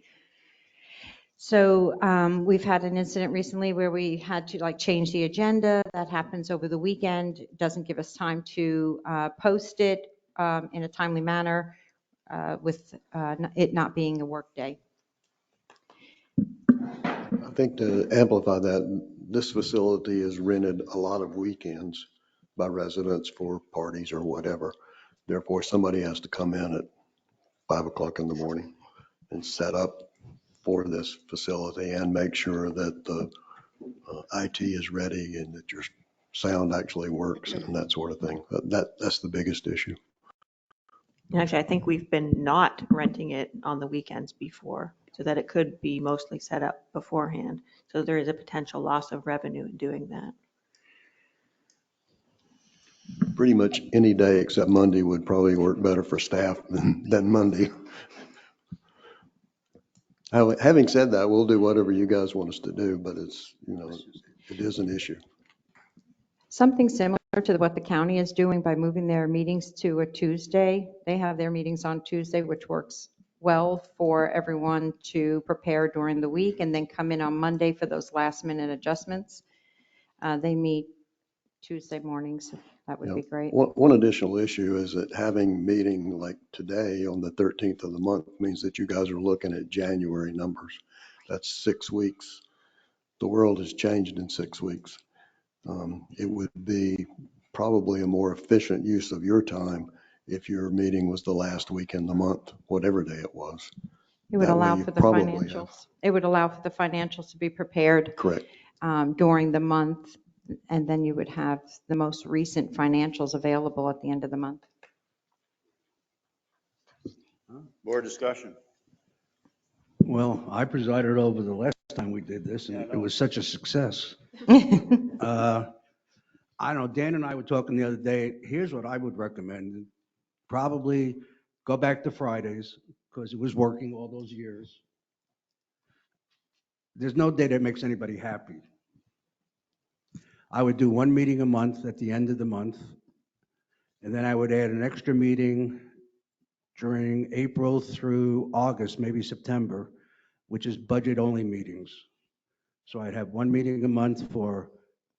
So we've had an incident recently where we had to change the agenda. That happens over the weekend. It doesn't give us time to post it in a timely manner with it not being a work day. I think to amplify that, this facility is rented a lot of weekends by residents for parties or whatever. Therefore, somebody has to come in at 5 o'clock in the morning and set up for this facility and make sure that the IT is ready and that your sound actually works and that sort of thing. That's the biggest issue. And actually, I think we've been not renting it on the weekends before, so that it could be mostly set up beforehand. So there is a potential loss of revenue in doing that. Pretty much any day except Monday would probably work better for staff than Monday. Having said that, we'll do whatever you guys want us to do, but it's, it is an issue. Something similar to what the county is doing by moving their meetings to a Tuesday. They have their meetings on Tuesday, which works well for everyone to prepare during the week and then come in on Monday for those last minute adjustments. They meet Tuesday mornings. That would be great. One additional issue is that having meeting like today on the 13th of the month means that you guys are looking at January numbers. That's 6 weeks. The world has changed in 6 weeks. It would be probably a more efficient use of your time if your meeting was the last week in the month, whatever day it was. It would That way allow you for the probably financials. It would allow for the financials to be prepared Correct. during the month, and then you would have the most recent financials available at the end of the month. More discussion. Well, I presided over the last time we did this, and it was such a success. I don't know, Dan and I were talking the other day. Here's what I would recommend. Probably go back to Fridays, because it was working all those years. There's no day that makes anybody happy. I would do one meeting a month at the end of the month, and then I would add an extra meeting during April through August, maybe September, which is budget-only meetings. So I'd have one meeting a month for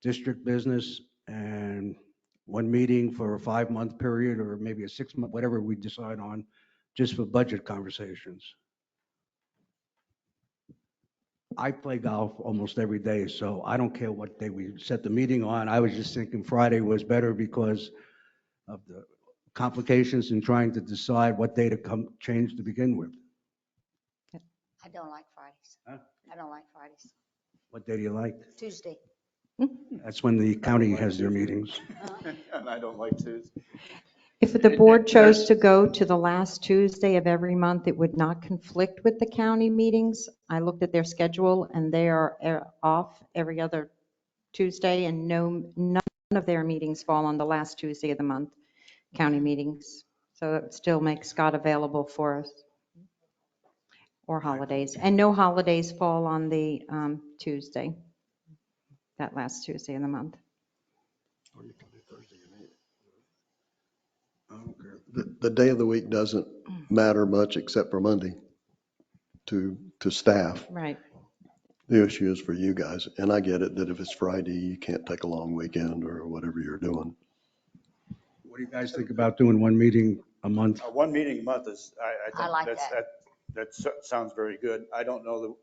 district business and one meeting for a 5-month period, or maybe a 6-month, whatever we decide on, just for budget conversations. I play golf almost every day, so I don't care what day we set the meeting on. I was just thinking Friday was better because of the complications in trying to decide what day to change to begin with. I don't like Fridays. Huh? I don't like Fridays. What day do you like? Tuesday. That's when the county has their meetings. And I don't like Tuesday. If the board chose to go to the last Tuesday of every month, it would not conflict with the county meetings. I looked at their schedule, and they are off every other Tuesday, and none of their meetings fall on the last Tuesday of the month, county meetings. So it still makes Scott available for us. Or holidays. And no holidays fall on the Tuesday, that last Tuesday of the month. Or you can do Thursday or Friday. I don't care. The day of the week doesn't matter much except for Monday to staff. Right. The issue is for you guys, and I get it that if it's Friday, you can't take a long weekend or whatever you're doing. What do you guys think about doing one meeting a month? One meeting a month is, I I like think that. that sounds very good. I don't know that,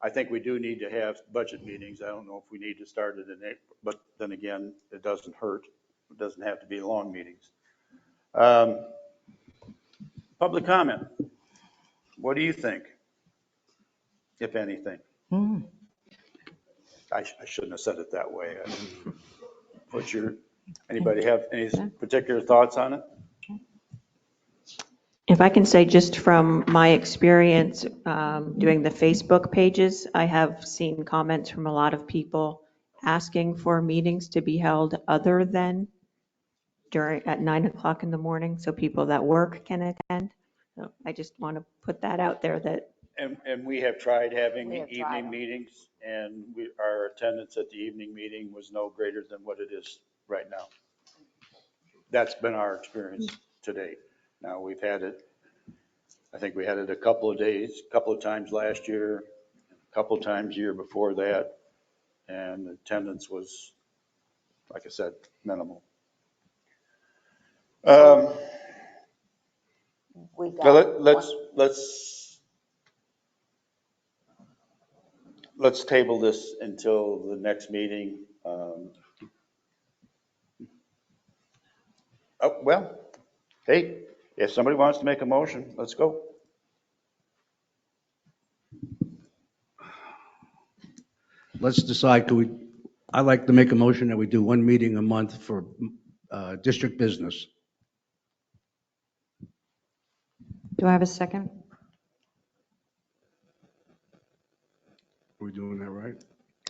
I think we do need to have budget meetings. I don't know if we need to start it in April, but then again, it doesn't hurt. It doesn't have to be long meetings. Public comment. What do you think, if anything? I shouldn't have said it that way. Anybody have any particular thoughts on it? If I can say, just from my experience doing the Facebook pages, I have seen comments from a lot of people asking for meetings to be held other than at 9 o'clock in the morning, so people that work can attend. So I just want to put that out there that. And we have tried having We have tried evening them. meetings, and our attendance at the evening meeting was no greater than what it is right now. That's been our experience to date. Now, we've had it, I think we had it a couple of days, a couple of times last year, a couple of times year before that, and attendance was, like I said, minimal. We Now, got. let's table this until the next meeting. Well, hey, if somebody wants to make a motion, let's go. Let's decide, I'd like to make a motion that we do one meeting a month for district business. Do I have a second? Are we doing that right?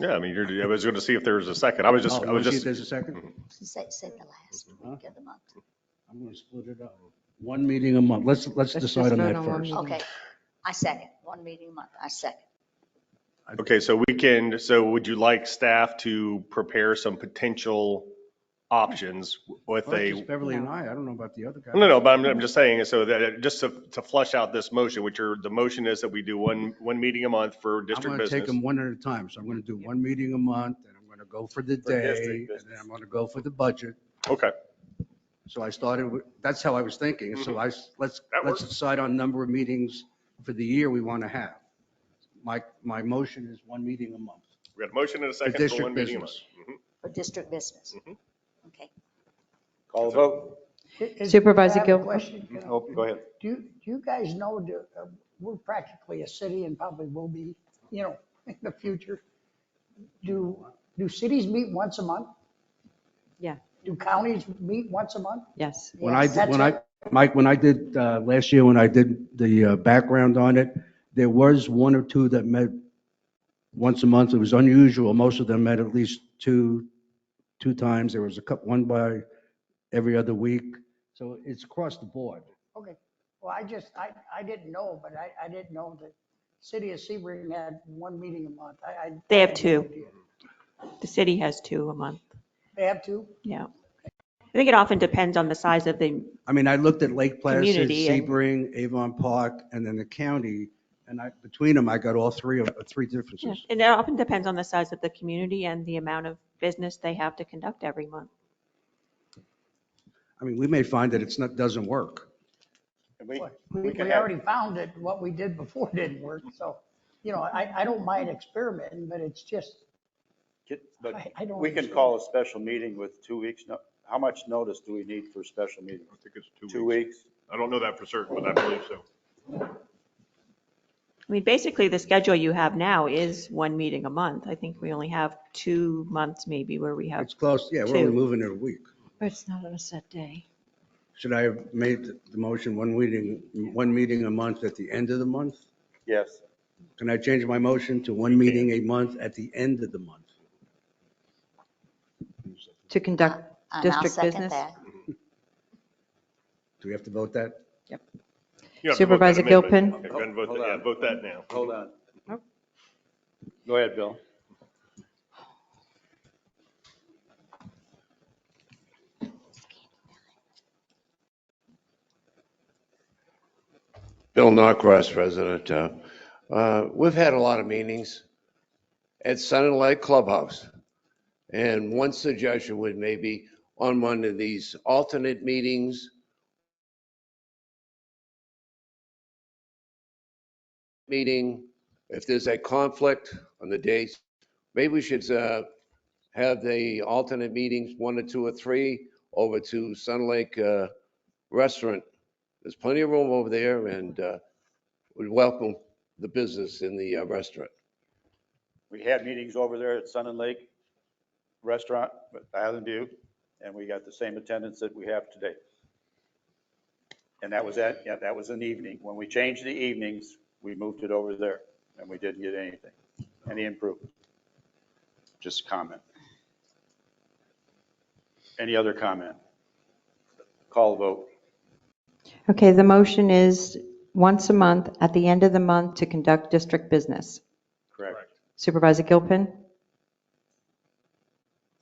Yeah, I mean, I was going to see if there was a second. I was Oh, you wanna see if there's a second? Say the last week of the month. I'm going to split it up. One meeting a month. Let's just decide on vote that on one first. meeting. Okay, I second. One meeting a month, I second. Okay, so would you like staff to prepare some potential options with Well, it's a, just Beverly and I don't know about the other guy. no, but I'm just saying, so that, just to flesh out this motion, the motion is that we do one meeting a month for I'm district going to take business. them one at a time. So I'm going to do one meeting a month, and I'm going to go for the day, district and then I'm going to go for the budget. Okay, So I started with, that's how I was thinking. So let's That works. decide on number of meetings for the year we want to have. My motion is one meeting a month. we got a motion and a second for district one meeting a month. business. For district business. Okay. Call the vote. Supervisor I have a Gil- question. Oh, go ahead. Do you guys know, we're practically a city and probably will be, in the future. Do cities meet once a month? Yeah. Do counties meet once a month? Yes. Mike, when I did, last year, when I did the background on it, there was one or two that met once a month. It was unusual. Most of them met at least two times. There was one by every other week. So it's across the board. Okay. Well, I didn't know, but I didn't know that city of Sebring had one meeting a month. They have I had no two. idea. The city has 2 a month. They have two? Yeah. I think it often depends on the size of the, I mean, I looked at Lake Placid, Community and- Sebring, Avon Park, and then the county, and between them, I got all three differences. and it often depends on the size of the community and the amount of business they have to conduct every month. I mean, we may find that doesn't work. And We can have- already found that what we did before didn't work, so, I don't mind experimenting, but it's just, But I don't we can understand. call a special meeting with 2 weeks. How much notice do we need for a special meeting? I think it's 2 weeks? I don't know that for certain, but I believe so. I mean, basically, the schedule you have now is one meeting a month. I think we only have 2 months maybe where we have, It's close, yeah, we're only Two. moving it a week. But it's not on a set day. Should I have made the motion one meeting a month at the end of the month? Yes. Can I change my motion to one meeting a month at the end of the month? To conduct And I'll district second business? that. Do we have to vote that? You have to vote that Supervisor amendment. Gilpin? Yeah, go ahead and vote that, yeah, vote that now. Hold on. Go ahead, Bill. Bill Norcross, resident. We've had a lot of meetings at Sun and Lake Clubhouse. And one suggestion would maybe on one of these alternate meetings, if there's a conflict on the dates, maybe we should have the alternate meetings, 1 or 2 or 3, over to Sun Lake Restaurant. There's plenty of room over there, and we welcome the business in the restaurant. We had meetings over there at Sun and Lake Restaurant with Island View, and we got the same attendance that we have today. And that was an evening. When we changed the evenings, we moved it over there, and we didn't get any improvement. Just comment. Any other comment? Call vote. Okay, the motion is once a month at the end of the month to conduct district business. Correct. Supervisor Gilpin?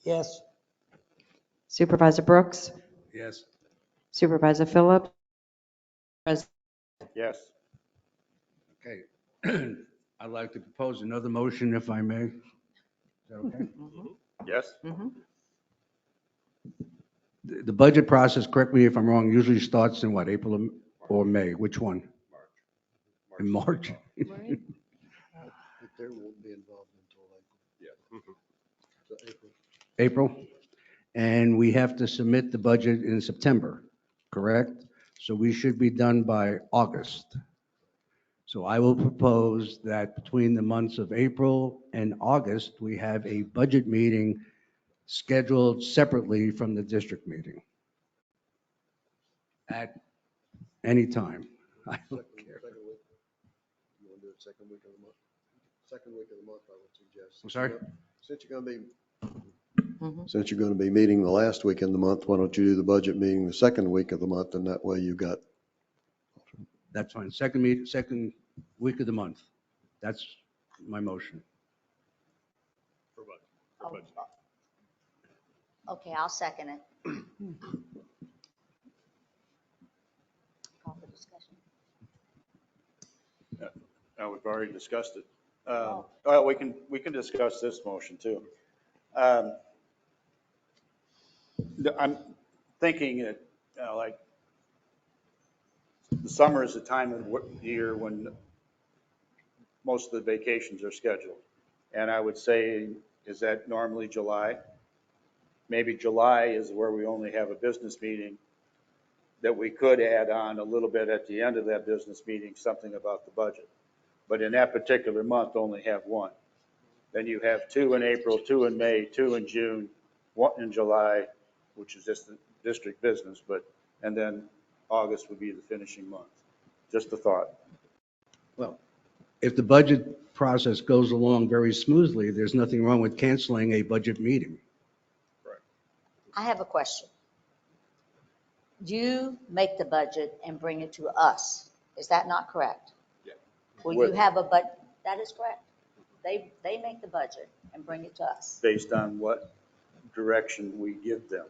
Yes. Supervisor Brooks? Yes. Supervisor Phillips? Yes. Okay. I'd like to propose another motion if I may. Is that okay? Yes? The budget process, correct me if I'm wrong, usually starts in what, April or May? Which one? In March? There won't be involved until April. So April. April? And we have to submit the budget in September, correct? So we should be done by August. So I will propose that between the months of April and August, we have a budget meeting scheduled separately from the district meeting at any time. I don't care. Second week. You want to do it second week of the month? Second week of the month, I would suggest. I'm sorry? Since you're going to be, Mhm. since you're going to be meeting the last week in the month, why don't you do the budget meeting the second week of the month, and that way you got, That's fine. Second week of the month. That's my motion. Oh, okay, I'll second it. Call for discussion. No, we've already discussed it. Oh. Well, we can discuss this motion too. I'm thinking that, like, the summer is the time of the year when most of the vacations are scheduled. And I would say, is that normally July? Maybe July is where we only have a business meeting, that we could add on a little bit at the end of that business meeting, something about the budget. But in that particular month, only have one. Then you have 2 in April, 2 in May, 2 in June, 1 in July, which is just the district business, and then August would be the finishing month. Just a thought. Well, if the budget process goes along very smoothly, there's nothing wrong with canceling a budget meeting. I have a question. You make the budget and bring it to us. Is that not correct? Yeah. Will you have a that is correct. They make the budget and bring it to us. Based on what direction we give them.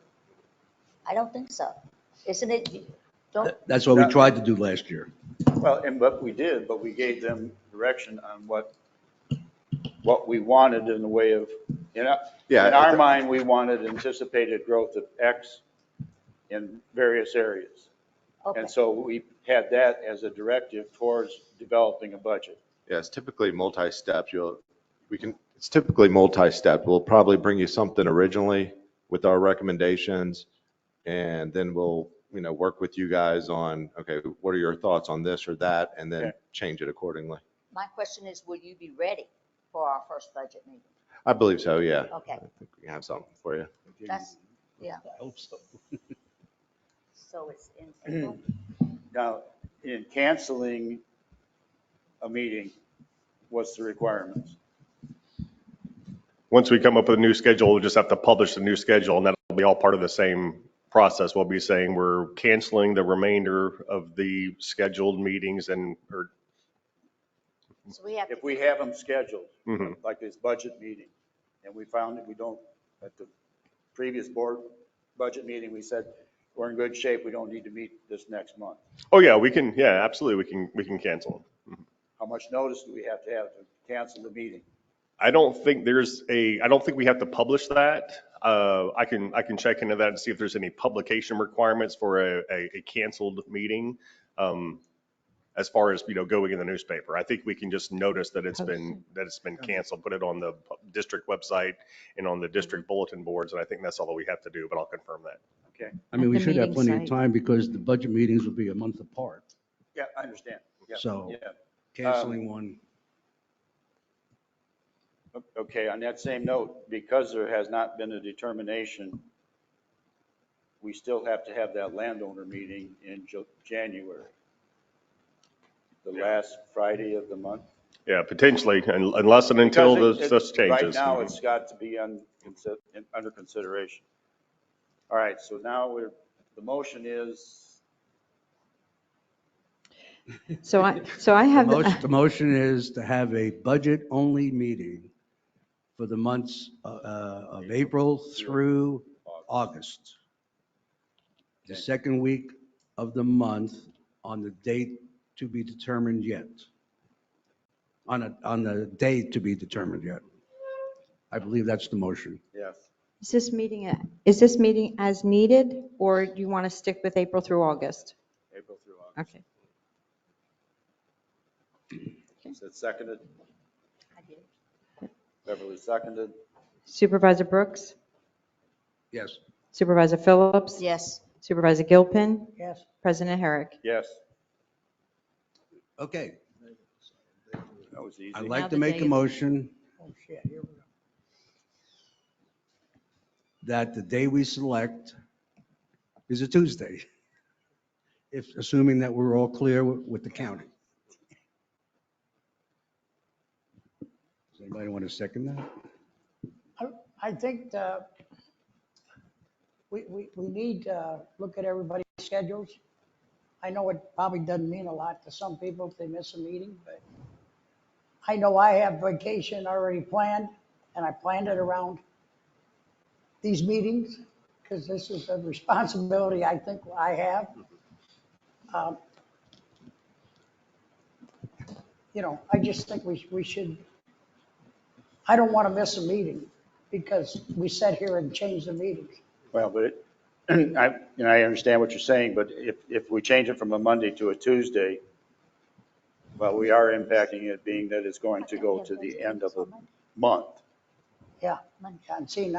I don't think so. Isn't it? Don't, That's what we tried to do last year. Well, and what we did, but we gave them direction on what we wanted in the way of, in our mind, we wanted anticipated growth of X in various areas. okay. And so we had that as a directive towards developing a budget. Yeah, it's typically multi-step. It's typically multi-step. We'll probably bring you something originally with our recommendations, and then we'll, work with you guys on, okay, what are your thoughts on this or that, and then change it accordingly. My question is, will you be ready for our first budget meeting? I believe so, yeah. Okay. I think we have something for you. That's, yeah. I hope so. So it's in April? Now, in canceling a meeting, what's the requirements? Once we come up with a new schedule, we'll just have to publish the new schedule, and that'll be all part of the same process. We'll be saying we're canceling the remainder of the scheduled meetings or So we have to. If we have them scheduled, Mhm. like this budget meeting, and we found that we don't, at the previous board budget meeting, we said, we're in good shape, we don't need to meet this next month. Oh, yeah, absolutely, we can cancel them. How much notice do we have to cancel the meeting? I don't think we have to publish that. I can check into that and see if there's any publication requirements for a canceled meeting. As far as, going in the newspaper, I think we can just notice that it's been canceled, put it on the district website and on the district bulletin boards. And I think that's all that we have to do, but I'll confirm that. Okay, I mean, At we the should have meeting plenty of site. time because the budget meetings will be a month apart. yeah, I understand. Yeah, So yeah. canceling one. Okay, on that same note, because there has not been a determination, we still have to have that landowner meeting in January. The last Friday of the month. Yeah, potentially, unless and until this changes. Right now, it's got to be under consideration. All right, so now the motion is, So I have. The motion is to have a budget-only meeting for the months of April through August. The second week of the month on the date to be determined yet. On the date to be determined yet. I believe that's the motion. yes. Is this meeting as needed, or do you want to stick with April through August? April through August. Okay. Is it seconded? I did. Beverly seconded. Supervisor Brooks? Yes. Supervisor Phillips? Yes. Supervisor Gilpin? Yes. President Herrick? Yes, Okay. that was easy. I'd Now like to the make day a of- motion Oh, shit, here we go. that the day we select is a Tuesday. if, assuming that we're all clear with the county. Does anybody want to second that? I think we need to look at everybody's schedules. I know it probably doesn't mean a lot to some people if they miss a meeting, but I know I have vacation already planned, and I planned it around these meetings, because this is a responsibility I think I have. I just think we should, I don't want to miss a meeting because we sat here and changed the meetings. Well, but I understand what you're saying, but if we change it from a Monday to a Tuesday, well, we are impacting it being that it's going to go to the end of the month. Yeah, and see,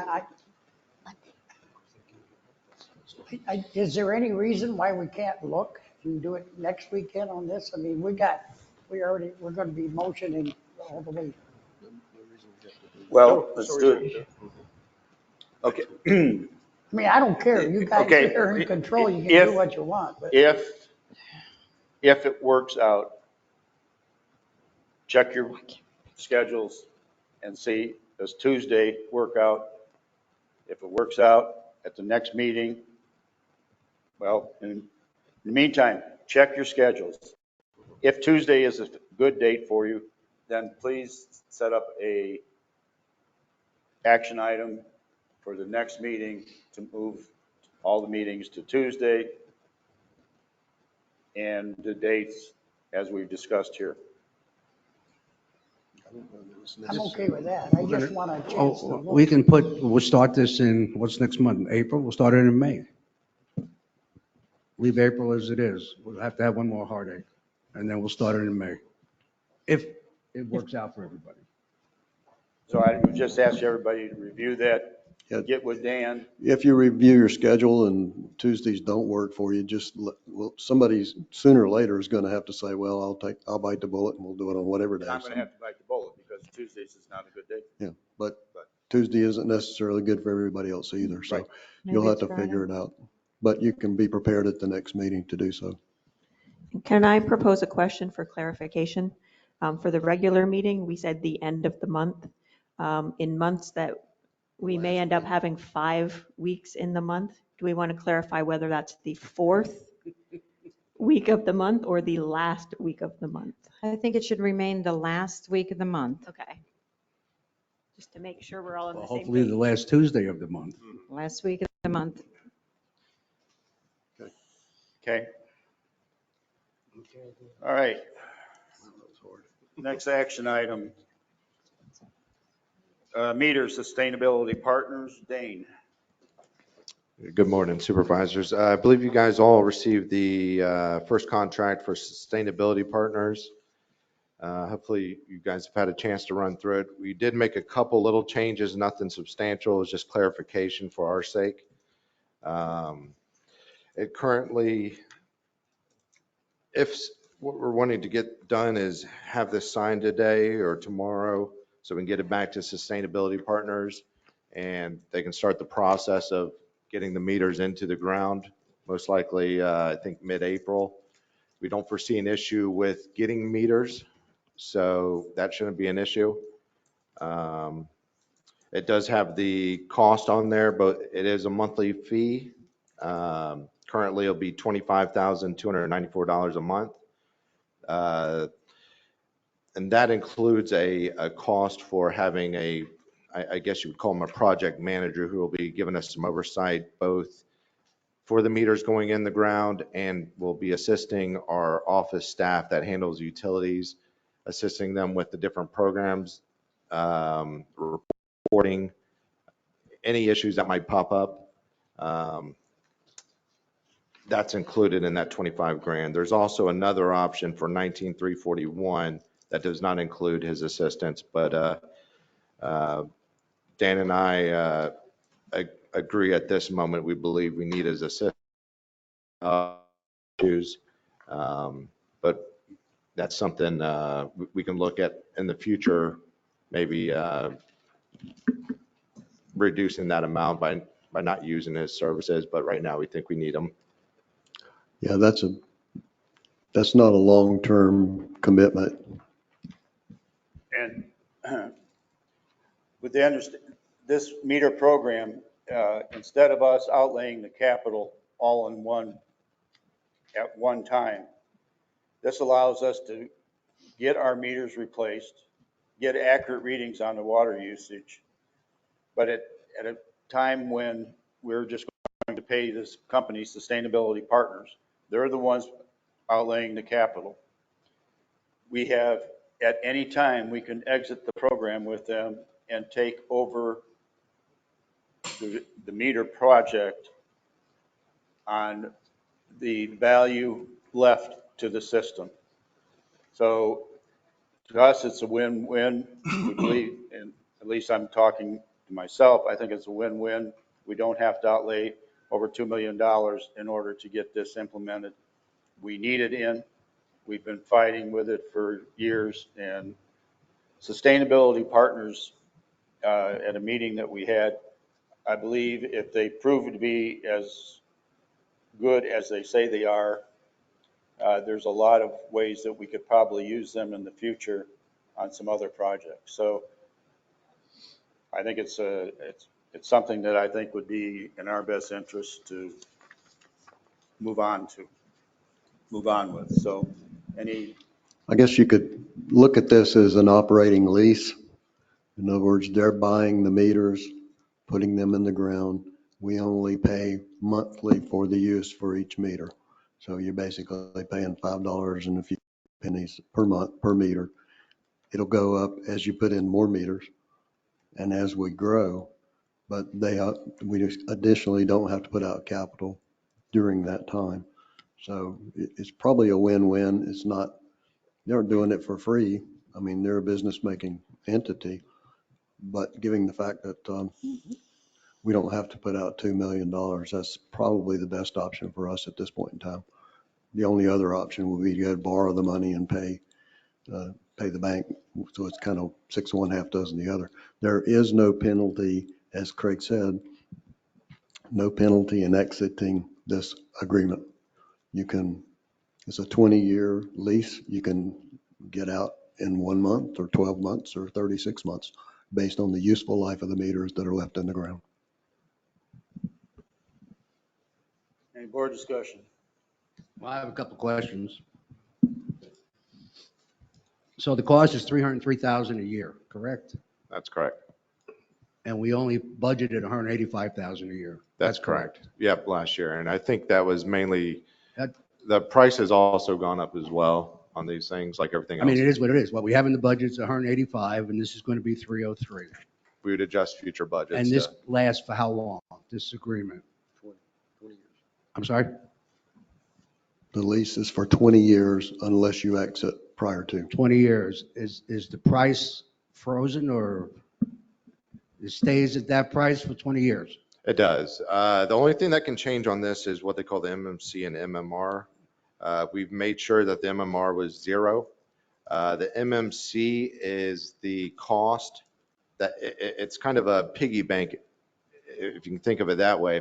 is there any reason why we can't look and do it next weekend on this? I mean, we're going to be motioning all the way. Well, let's do it. Okay. I mean, I don't care. You guys Okay. are in control. You can do what you want. But If it works out, check your schedules and see, does Tuesday work out? If it works out at the next meeting, well, in the meantime, check your schedules. If Tuesday is a good date for you, then please set up a action item for the next meeting to move all the meetings to Tuesday and the dates as we've discussed here. I'm okay with that. I just want a chance to look. We can we'll start this in, what's next month, April? We'll start it in May. Leave April as it is. We'll have to have one more heartache, and then we'll start it in May, if it works out for everybody. So I would just ask everybody to review that, Yeah. get with Dan. If you review your schedule and Tuesdays don't work for you, somebody sooner or later is going to have to say, well, I'll bite the bullet and we'll do it on whatever day. I'm going to have to bite the bullet because Tuesdays is not a good day. Yeah, but Tuesday isn't necessarily good for everybody else either, so Right. you'll have to figure it out. But you can be prepared at the next meeting to do so. Can I propose a question for clarification? For the regular meeting, we said the end of the month. In months that we may end up having 5 weeks in the month, do we want to clarify whether that's the 4th week of the month or the last week of the month? I think it should remain the last week of the month. Okay. Just to make sure we're all on the Well, same hopefully page. the last Tuesday of the month. Last week of the month. Okay. All right. Next action item. Meter Sustainability Partners, Dane. Good morning, Supervisors. I believe you guys all received the first contract for Sustainability Partners. Hopefully you guys have had a chance to run through it. We did make a couple little changes, nothing substantial. It was just clarification for our sake. It currently, if what we're wanting to get done is have this signed today or tomorrow, so we can get it back to Sustainability Partners and they can start the process of getting the meters into the ground, most likely, I think mid-April. We don't foresee an issue with getting meters, so that shouldn't be an issue. It does have the cost on there, but it is a monthly fee. Currently, it'll be $25,294 a month. And that includes a cost for having I guess you would call him a project manager who will be giving us some oversight both for the meters going in the ground and will be assisting our office staff that handles utilities, assisting them with the different programs, reporting any issues that might pop up. That's included in that 25 grand. There's also another option for 19,341 that does not include his assistance, but Dan and I agree at this moment, we believe we need his assistance. But that's something we can look at in the future, maybe reducing that amount by not using his services, but right now we think we need them. Yeah, that's not a long-term commitment. And with the this meter program, instead of us outlaying the capital all in at one time, this allows us to get our meters replaced, get accurate readings on the water usage, but at a time when we're just going to pay this company, Sustainability Partners, they're the ones outlaying the capital. We have, at any time, we can exit the program with them and take over the meter project on the value left to the system. So to us, it's a win-win. We believe, and at least I'm talking to myself, I think it's a win-win. We don't have to outlay over $2 million in order to get this implemented. We need it in. We've been fighting with it for years, and Sustainability Partners, at a meeting that we had, I believe if they prove to be as good as they say they are, there's a lot of ways that we could probably use them in the future on some other projects. So I think it's something that I think would be in our best interest to move on with. So I guess you could look at this as an operating lease. In other words, they're buying the meters, putting them in the ground. We only pay monthly for the use for each meter. So you're basically paying $5 and a few pennies per month per meter. It'll go up as you put in more meters and as we grow, but we additionally don't have to put out capital during that time. So it's probably a win-win. It's not, they aren't doing it for free. I mean, they're a business-making entity, but given the fact that we don't have to put out $2 million, that's probably the best option for us at this point in time. The only other option would be to go borrow the money and pay the bank. So it's kind of 6 of one, half dozen the other. There is no penalty, as Craig said, no penalty in exiting this agreement. It's a 20-year lease. You can get out in 1 month or 12 months or 36 months based on the useful life of the meters that are left in the ground. any board discussion? Well, I have a couple questions. So the cost is $303,000 a year, correct? That's correct. And we only budgeted $185,000 a year. That's correct. Yep, last year. And I think that was mainly, the price has also gone up as well on these things, like everything else. I mean, it is what it is. What we have in the budget is 185, and this is going to be 303. We would adjust future budgets. And this lasts for how long, this agreement? 20 years. I'm sorry? The lease is for 20 years unless you exit prior to. 20 years. Is the price frozen, or it stays at that price for 20 years? It does. The only thing that can change on this is what they call the MMC and MMR. We've made sure that the MMR was 0. The MMC is the cost that it's kind of a piggy bank, if you can think of it that way.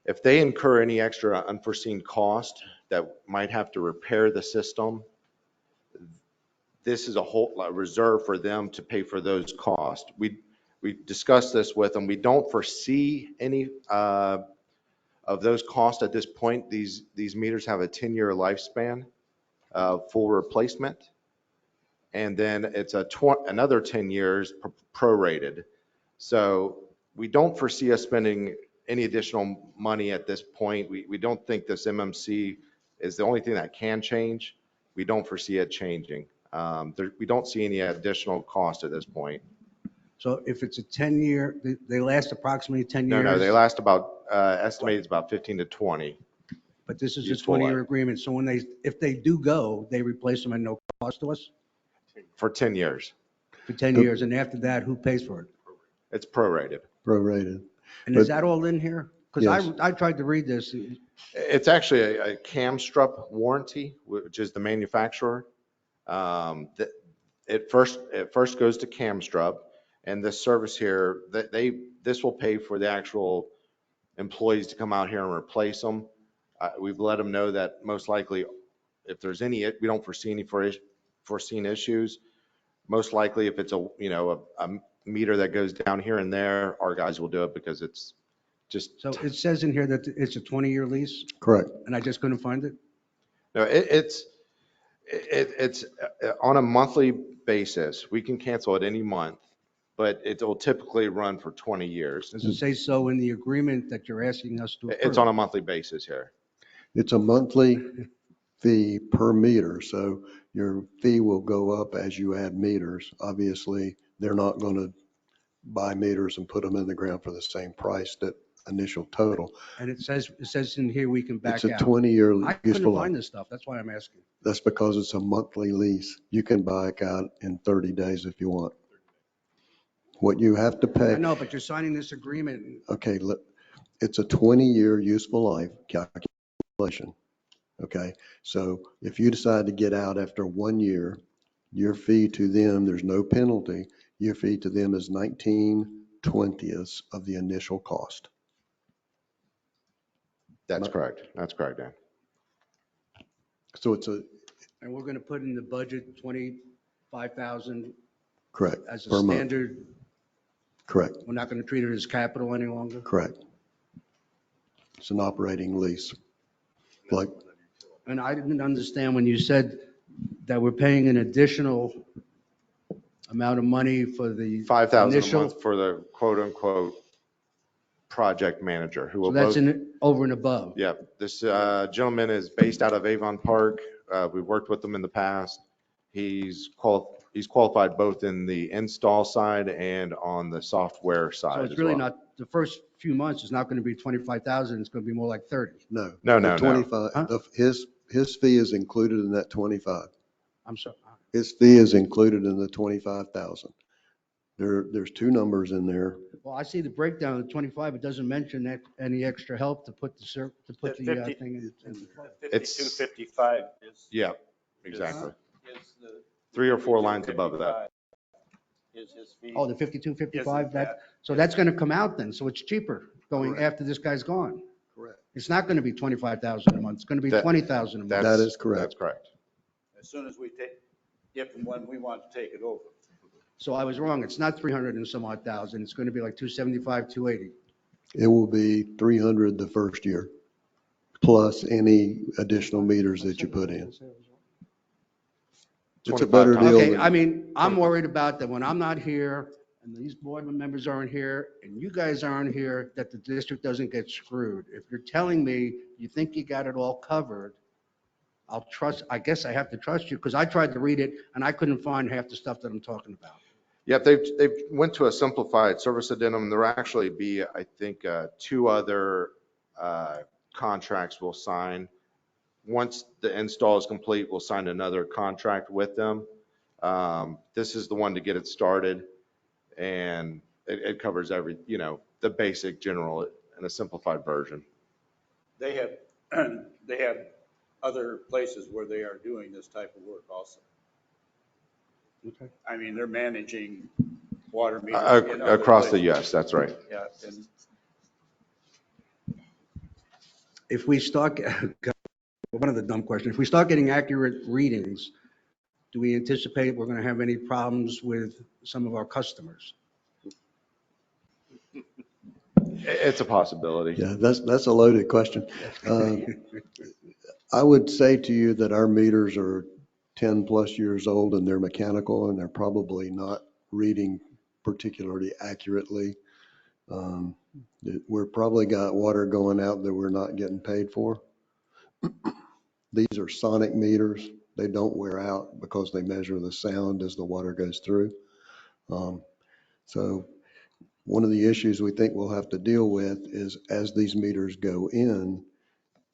If they incur any extra unforeseen cost that might have to repair the system, this is a whole reserve for them to pay for those costs. We discussed this with them. We don't foresee any of those costs at this point. These meters have a 10-year lifespan, full replacement, and then it's another 10 years prorated. So we don't foresee us spending any additional money at this point. We don't think this MMC is the only thing that can change. We don't foresee it changing. We don't see any additional cost at this point. So if it's a 10-year, they last approximately 10 years? No, they last about, estimated about 15 to 20. But this is a 20-year agreement, so if they do go, they replace them at no cost to us? For 10 years. For 10 years, and after that, who pays for it? It's prorated. Prorated. And is that all in here? Because Yes. I tried to read this. It's actually a CAMSTRUP warranty, which is the manufacturer. It first goes to CAMSTRUP, and this service here, this will pay for the actual employees to come out here and replace them. We've let them know that most likely, if there's any, we don't foresee any foreseen issues. Most likely, if it's a meter that goes down here and there, our guys will do it because it's just. So it says in here that it's a 20-year lease, Correct. and I just couldn't find it? No, it's on a monthly basis. We can cancel it any month, but it will typically run for 20 years. Does it say so in the agreement that you're asking us to approve? It's on a monthly basis here. It's a monthly fee per meter, so your fee will go up as you add meters. Obviously, they're not going to buy meters and put them in the ground for the same price that initial total. And it says in here we can back It's out. a 20-year I useful couldn't life. find this stuff. That's why I'm asking. That's because it's a monthly lease. You can back out in 30 days if you want. What you have to pay. I know, but you're signing this agreement. Okay, look, it's a 20-year useful life calculation. Okay, so if you decide to get out after 1 year, your fee to them, there's no penalty. Your fee to them is 19/20ths of the initial cost. That's correct. That's correct, Dan. So it's a, And we're going to put in the budget 25,000 correct, as a per month. standard. Correct, We're not going to treat it as capital any longer. correct. It's an operating lease. Like, And I didn't understand when you said that we're paying an additional amount of money for the 5,000 a initial. month for the quote unquote project manager who will So that's both. over and above. Yeah, this gentleman is based out of Avon Park. We've worked with him in the past. He's qualified both in the install side and on the software So side it's as really well. not, the first few months, it's not going to be 25,000. It's going to be more like 30. no. No, the no, no. 25, Huh? his fee is included in that 25. I'm sorry. His fee is included in the 25,000. There's two numbers in there. Well, I see the breakdown of the 25. It doesn't mention that any extra help to put the thing in. It's- 5255 is. Yeah, exactly. Is the 3 or 4 lines above that. 5255 Is his fee. Oh, the 5255, Isn't that- so that's going to come out then. So it's cheaper going Correct. after this guy's gone. Correct. It's not going to be 25,000 a month. It's going to be That- 20,000 a month. That is correct. That's correct. As soon as we take, if and when we want to take it over. So I was wrong. It's not 300 and some odd thousand. It's going to be like 275, 280. It will be 300 the first year, plus any additional meters that you put in. It's a better deal. Okay, than- I mean, I'm worried about that when I'm not here and these board members aren't here and you guys aren't here, that the district doesn't get screwed. If you're telling me you think you got it all covered, I guess I have to trust you because I tried to read it and I couldn't find half the stuff that I'm talking about. Yeah, they've went to a simplified service addendum. There will actually be, I think, 2 other contracts we'll sign. Once the install is complete, we'll sign another contract with them. This is the one to get it started, and it covers the basic general in a simplified version. They have other places where they are doing this type of work also. Okay. I mean, they're managing water meters in other Across the places. US, that's right. Yeah, and If we start, one of the dumb questions, if we start getting accurate readings, do we anticipate we're going to have any problems with some of our customers? It's a possibility. Yeah, that's a loaded question. I would say to you that our meters are 10 plus years old and they're mechanical and they're probably not reading particularly accurately. We're probably got water going out that we're not getting paid for. These are sonic meters. They don't wear out because they measure the sound as the water goes through. So one of the issues we think we'll have to deal with is as these meters go in,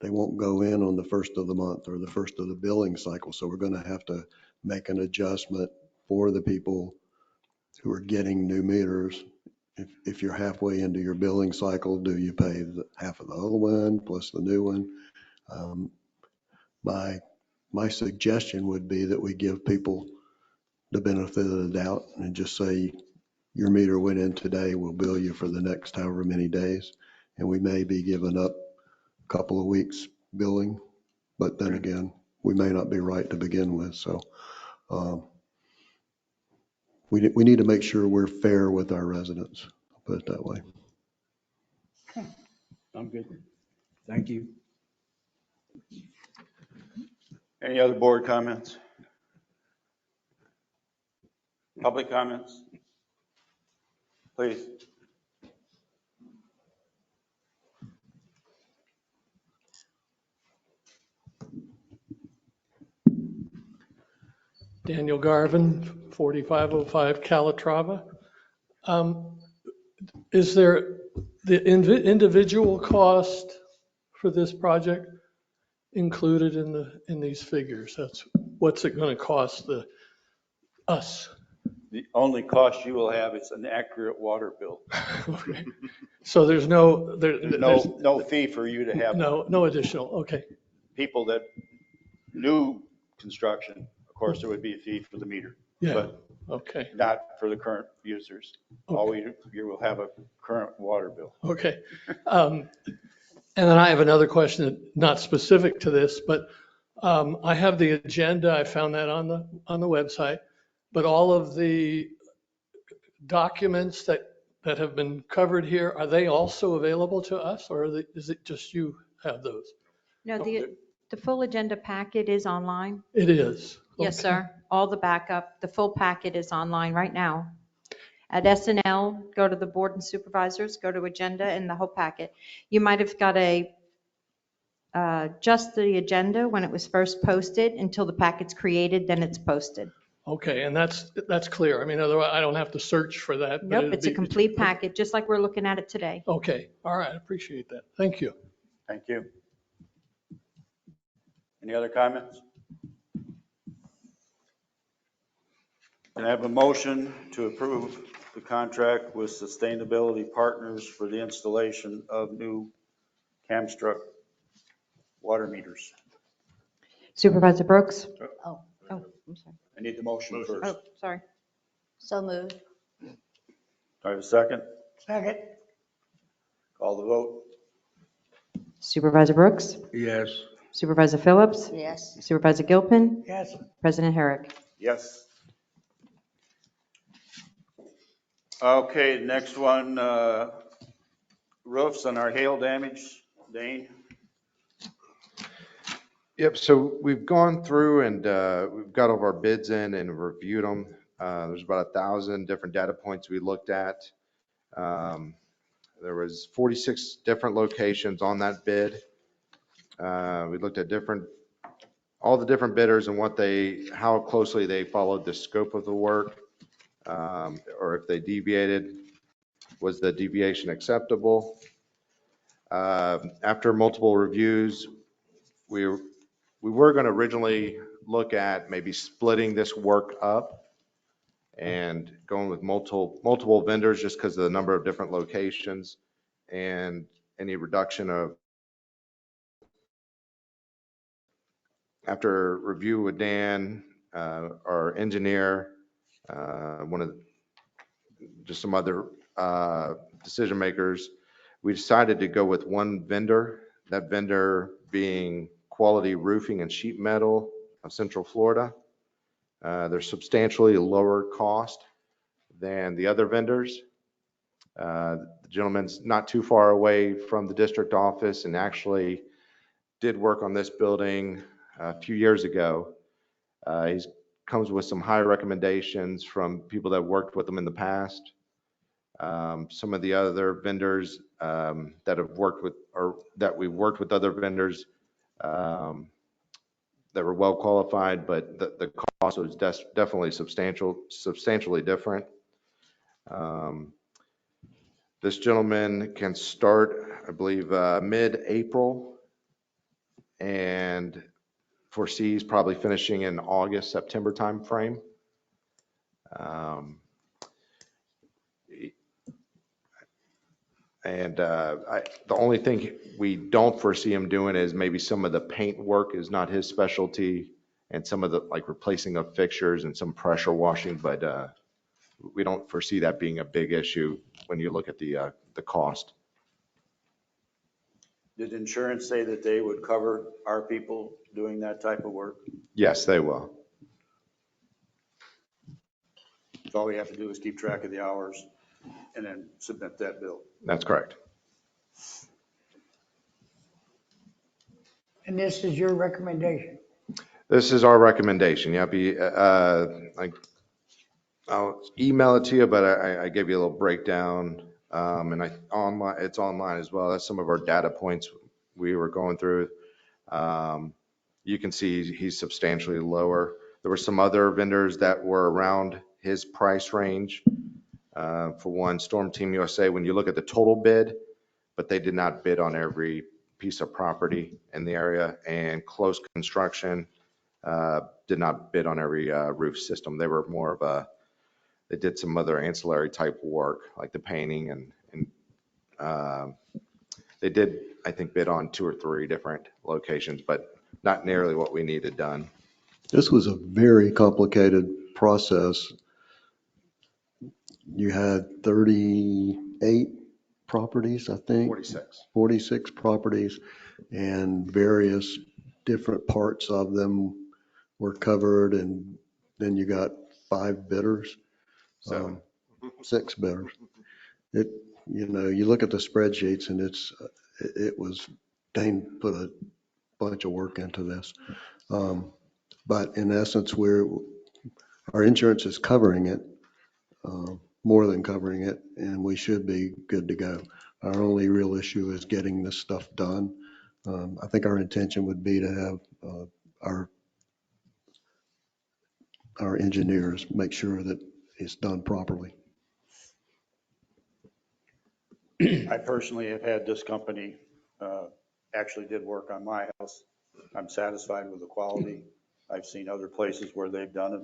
they won't go in on the first of the month or the first of the billing cycle. So we're going to have to make an adjustment for the people who are getting new meters. If you're halfway into your billing cycle, do you pay half of the old one plus the new one? My suggestion would be that we give people the benefit of the doubt and just say, your meter went in today, we'll bill you for the next however many days. And we may be giving up a couple of weeks billing, but then again, we may not be right to begin with, so we need to make sure we're fair with our residents, I'll put it that way. I'm good. Thank you. Any other board comments? Public comments? Please. Daniel Garvin, 4505 Calatrava. Is there the individual cost for this project included in these figures? What's it going to cost us? The only cost you will have is an accurate water bill. Okay. So there's no fee for you to have. No additional. Okay. People that new construction, of course, there would be a fee for the meter. Yeah. But okay. Not for the current users. Okay. You will have a current water bill. Okay. And then I have another question, not specific to this, but I have the agenda. I found that on the website, but all of the documents that have been covered here, are they also available to us, or is it just you have those? No, the full agenda packet is online. It is. Yes, Okay. sir. All the backup, the full packet is online right now. At SNL, go to the board and supervisors, go to agenda and the whole packet. You might have got just the agenda when it was first posted until the packet's created, then it's posted. Okay, and that's clear. I mean, otherwise I don't have to search for that. but Nope, it's a complete packet, just like we're looking at it today. Okay, all right, I appreciate that. Thank you. Thank you. Any other comments? Can I have a motion to approve the contract with Sustainability Partners for the installation of new Camstruck water meters? Supervisor Brooks? Oh, Oh, I'm sorry. I need the motion first. Oh, sorry. so moved. Do I have a second? Second. Call the vote. Supervisor Brooks? Yes. Supervisor Phillips? Yes. Supervisor Gilpin? Yes. President Herrick? Yes. Okay, next one, roofs on our hail damage. Dane? Yep, so we've gone through and we've got all of our bids in and reviewed them. There's about 1,000 different data points we looked at. There was 46 different locations on that bid. We looked at all the different bidders and how closely they followed the scope of the work, or if they deviated, was the deviation acceptable? After multiple reviews, we were going to originally look at maybe splitting this work up and going with multiple vendors just because of the number of different locations and any reduction of. After review with Dan, our engineer, just some other decision makers, we decided to go with one vendor, that vendor being Quality Roofing and Sheet Metal of Central Florida. They're substantially lower cost than the other vendors. The gentleman's not too far away from the district office and actually did work on this building a few years ago. He comes with some high recommendations from people that worked with him in the past. Some of the other vendors that have worked with, or that we've worked with other vendors that were well qualified, but the cost was definitely substantially different. This gentleman can start, I believe, mid-April and foresees probably finishing in August, September timeframe. The only thing we don't foresee him doing is maybe some of the paint work is not his specialty, and some of the like replacing of fixtures and some pressure washing, but we don't foresee that being a big issue when you look at the cost. Did insurance say that they would cover our people doing that type of work? Yes, they will. So all we have to do is keep track of the hours and then submit that bill. That's correct. And this is your recommendation? This is our recommendation. Yeah, I'll email it to you, but I gave you a little breakdown, and it's online as well. That's some of our data points we were going through. You can see he's substantially lower. There were some other vendors that were around his price range. For one, Storm Team USA, when you look at the total bid, but they did not bid on every piece of property in the area, and Close Construction did not bid on every roof system. They were more of they did some other ancillary type work, like the painting, and they did, I think, bid on 2 or 3 different locations, but not nearly what we needed done. This was a very complicated process. You had 38 properties, I think. 46. 46 properties, and various different parts of them were covered, and then you got 5 bidders. 7. 6 bidders. You look at the spreadsheets, and it was, Dane put a bunch of work into this. But in essence, our insurance is covering it, more than covering it, and we should be good to go. Our only real issue is getting this stuff done. I think our intention would be to have our engineers make sure that it's done properly. I personally have had this company actually did work on my house. I'm satisfied with the quality. I've seen other places where they've done it,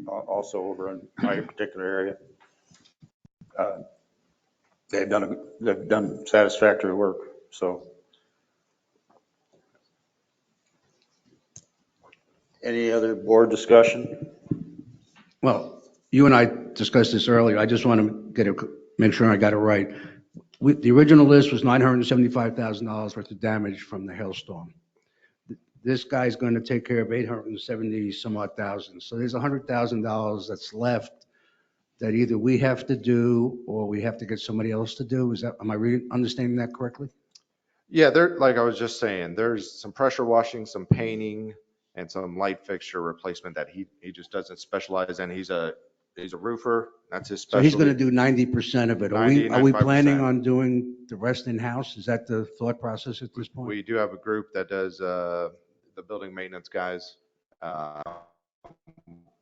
also over in my particular area. They've done satisfactory work, so. Any other board discussion? Well, you and I discussed this earlier. I just want to make sure I got it right. The original list was $975,000 worth of damage from the hailstorm. This guy's going to take care of 870 some odd thousand. So there's $100,000 that's left that either we have to do or we have to get somebody else to do. Am I understanding that correctly? Yeah, like I was just saying, there's some pressure washing, some painting, and some light fixture replacement that he just doesn't specialize in. He's a roofer. That's his So specialty. he's going to do 90% of it. Are we planning on doing the rest in-house? Is that the thought process at this point? We do have a group that does the building maintenance guys.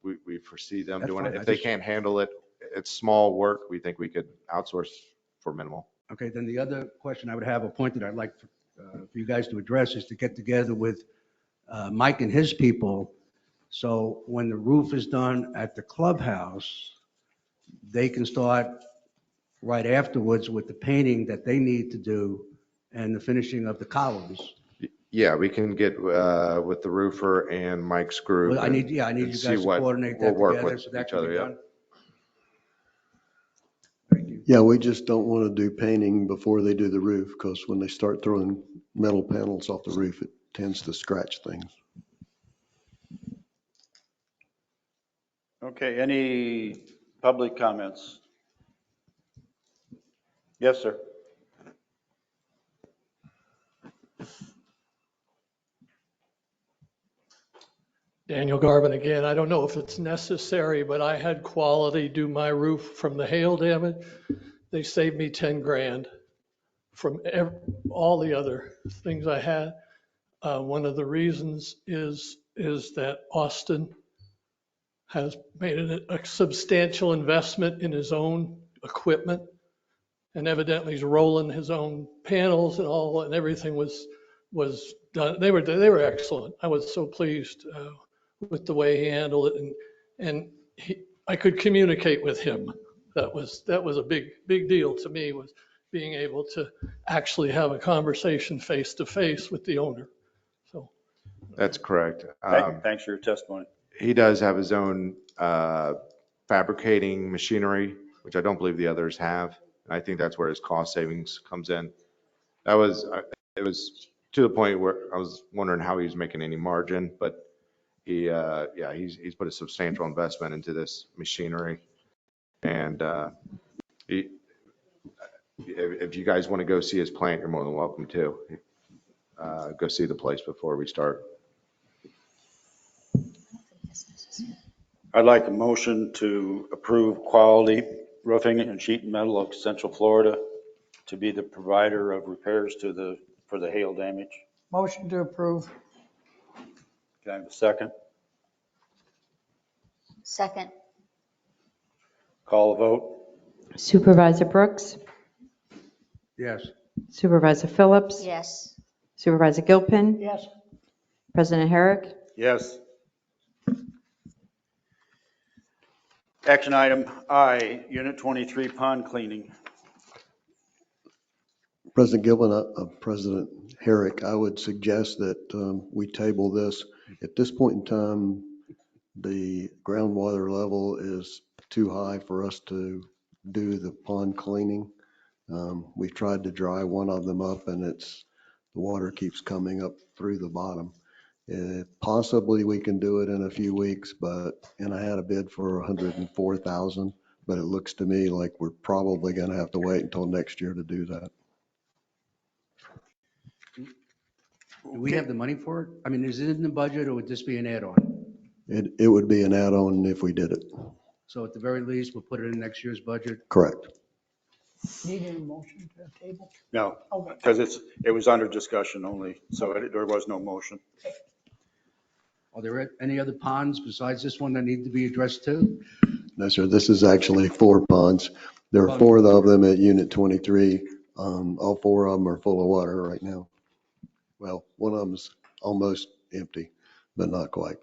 We foresee them doing it. If they can't handle it, it's small work. We think we could outsource for minimal. Okay, then the other question I would have, a point that I'd like for you guys to address, is to get together with Mike and his people. So when the roof is done at the clubhouse, they can start right afterwards with the painting that they need to do and the finishing of the columns. Yeah, we can get with the roofer and Mike's group. Well, I need you guys to coordinate that together so that can be done. Yeah, we just don't want to do painting before they do the roof, because when they start throwing metal panels off the roof, it tends to scratch things. Okay, any public comments? Yes, sir. Daniel Garvin again. I don't know if it's necessary, but I had Quality do my roof from the hail damage. They saved me 10 grand from all the other things I had. One of the reasons is that Austin has made a substantial investment in his own equipment, and evidently he's rolling his own panels and all, and everything was done. They were excellent. I was so pleased with the way he handled it, and I could communicate with him. That was a big deal to me, was being able to actually have a conversation face to face with the owner. So that's correct. Thanks for your testimony. He does have his own fabricating machinery, which I don't believe the others have. I think that's where his cost savings comes in. That was it was to the point where I was wondering how he was making any margin, but he's put a substantial investment into this machinery. And if you guys want to go see his plant, you're more than welcome to. Go see the place before we start. I'd like a motion to approve Quality Roofing and Sheet and Metal of Central Florida to be the provider of repairs for the hail damage. Motion to approve. Can I have a second? Second, Call a vote. Supervisor Brooks, Yes. Supervisor Phillips, yes. Supervisor Gilpin, Yes. President Herrick. Yes. Action item I, Unit 23 pond cleaning. President Gilman, President Herrick, I would suggest that we table this. At this point in time, the groundwater level is too high for us to do the pond cleaning. We've tried to dry one of them up and the water keeps coming up through the bottom. Possibly we can do it in a few weeks, and I had a bid for 104,000, but it looks to me like we're probably going to have to wait until next year to do that. Do we have the money for it? I mean, is it in the budget or would this be an add-on? It would be an add-on if we did it. So at the very least, we'll put it in next year's budget? Correct. Need a motion to table? No, Okay. because it was under discussion only, so there was no motion. Are there any other ponds besides this one that need to be addressed too? No, sir. This is actually 4 ponds. There are 4 of them at Unit 23. All 4 of them are full of water right now. Well, one of them's almost empty, but not quite.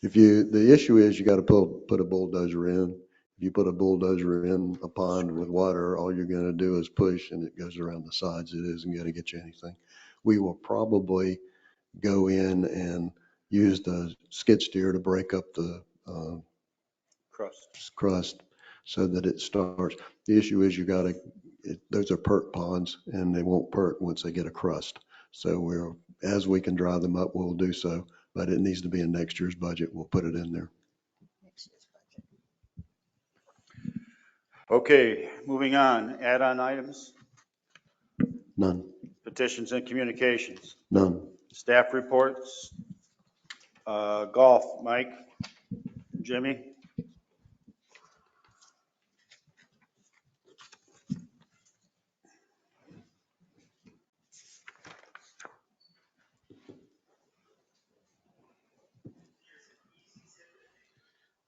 The issue is you got to put a bulldozer in. If you put a bulldozer in a pond with water, all you're going to do is push and it goes around the sides. It isn't going to get you anything. We will probably go in and use the skid steer to break up the crust so that it starts. The issue is those are perk ponds and they won't perk once they get a crust. So as we can dry them up, we'll do so, but it needs to be in next year's budget. We'll put it in there. Okay, moving on. Add-on items, None. petitions and communications, None. staff reports, golf, Mike, Jimmy.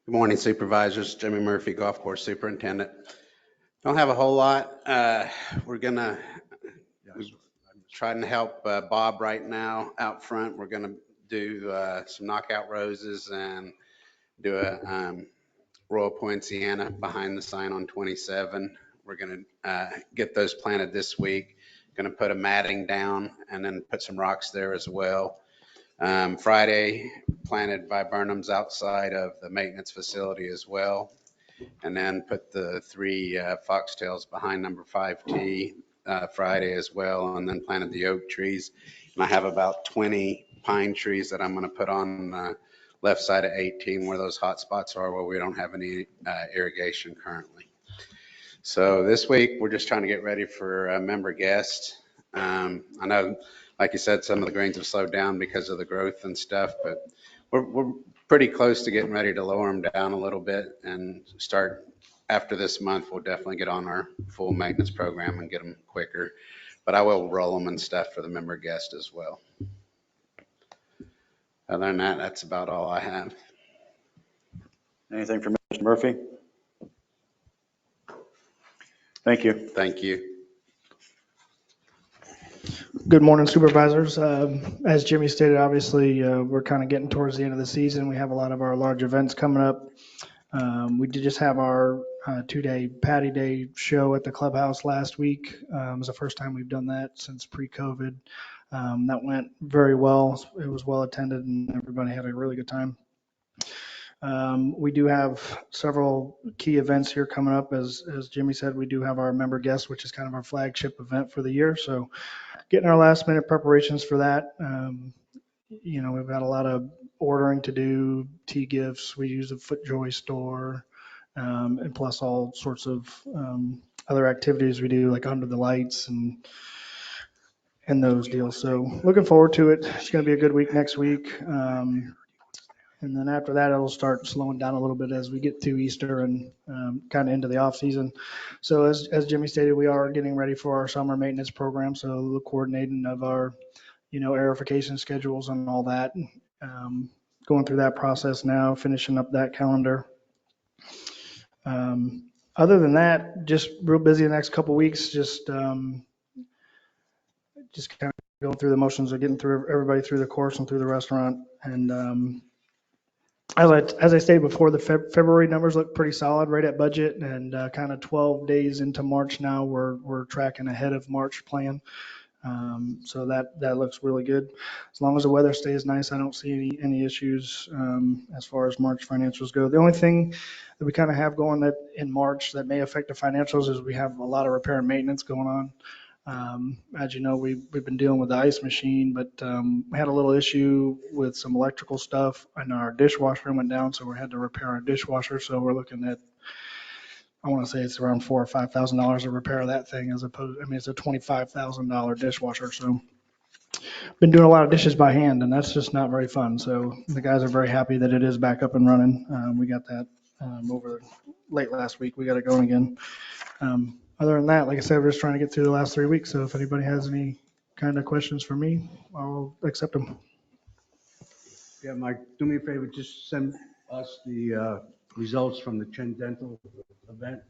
Good morning, Supervisors. Jimmy Murphy, Golf Course Superintendent. Don't have a whole lot. We're trying to help Bob right now out front. We're gonna do some knockout roses and do a Royal Poinciana behind the sign on 27. We're gonna get those planted this week. Gonna put a matting down and then put some rocks there as well. Friday, planted viburnums outside of the maintenance facility as well. And then put the 3 foxtails behind number 5T Friday as well, and then planted the oak trees. And I have about 20 pine trees that I'm going to put on the left side of 18 where those hot spots are where we don't have any irrigation currently. So this week, we're just trying to get ready for member guests. I know, like you said, some of the greens have slowed down because of the growth and stuff, but we're pretty close to getting ready to lower them down a little bit and start after this month. We'll definitely get on our full maintenance program and get them quicker, but I will roll them and stuff for the member guest as well. Other than that, that's about all I have. Anything from Mr. Murphy? Thank you. Thank you. Good morning, Supervisors. As Jimmy stated, obviously, we're kind of getting towards the end of the season. We have a lot of our large events coming up. We did just have our 2-day Patty Day show at the clubhouse last week. It was the first time we've done that since pre-COVID. That went very well. It was well attended and everybody had a really good time. We do have several key events here coming up. As Jimmy said, we do have our member guest, which is kind of our flagship event for the year. So getting our last minute preparations for that. We've got a lot of ordering to do, tea gifts. We use a FootJoy store, and plus all sorts of other activities we do, like under the lights and those deals. So looking forward to it. It's going to be a good week next week. And then after that, it'll start slowing down a little bit as we get to Easter and kind of into the off season. So as Jimmy stated, we are getting ready for our summer maintenance program. So the coordinating of our, aerification schedules and all that. Going through that process now, finishing up that calendar. Other than that, just real busy the next couple weeks. Just kind of going through the motions of getting through everybody through the course and through the restaurant. And as I stated before, the February numbers look pretty solid, right at budget, and kind of 12 days into March now, we're tracking ahead of March plan. So that looks really good. As long as the weather stays nice, I don't see any issues as far as March financials go. The only thing that we kind of have going that in March that may affect the financials is we have a lot of repair and maintenance going on. As you know, we've been dealing with the ice machine, but we had a little issue with some electrical stuff, and our dishwasher went down, so we had to repair our dishwasher. So we're looking at, I want to say it's around $4,000 or $5,000 to repair that thing, it's a $25,000 dishwasher. So been doing a lot of dishes by hand, and that's just not very fun. So the guys are very happy that it is back up and running. We got that over late last week. We got it going again. Other than that, like I said, we're just trying to get through the last 3 weeks. So if anybody has any kind of questions for me, I'll accept them. Yeah, Mike, do me a favor, just send us the results from the Chin Dental event.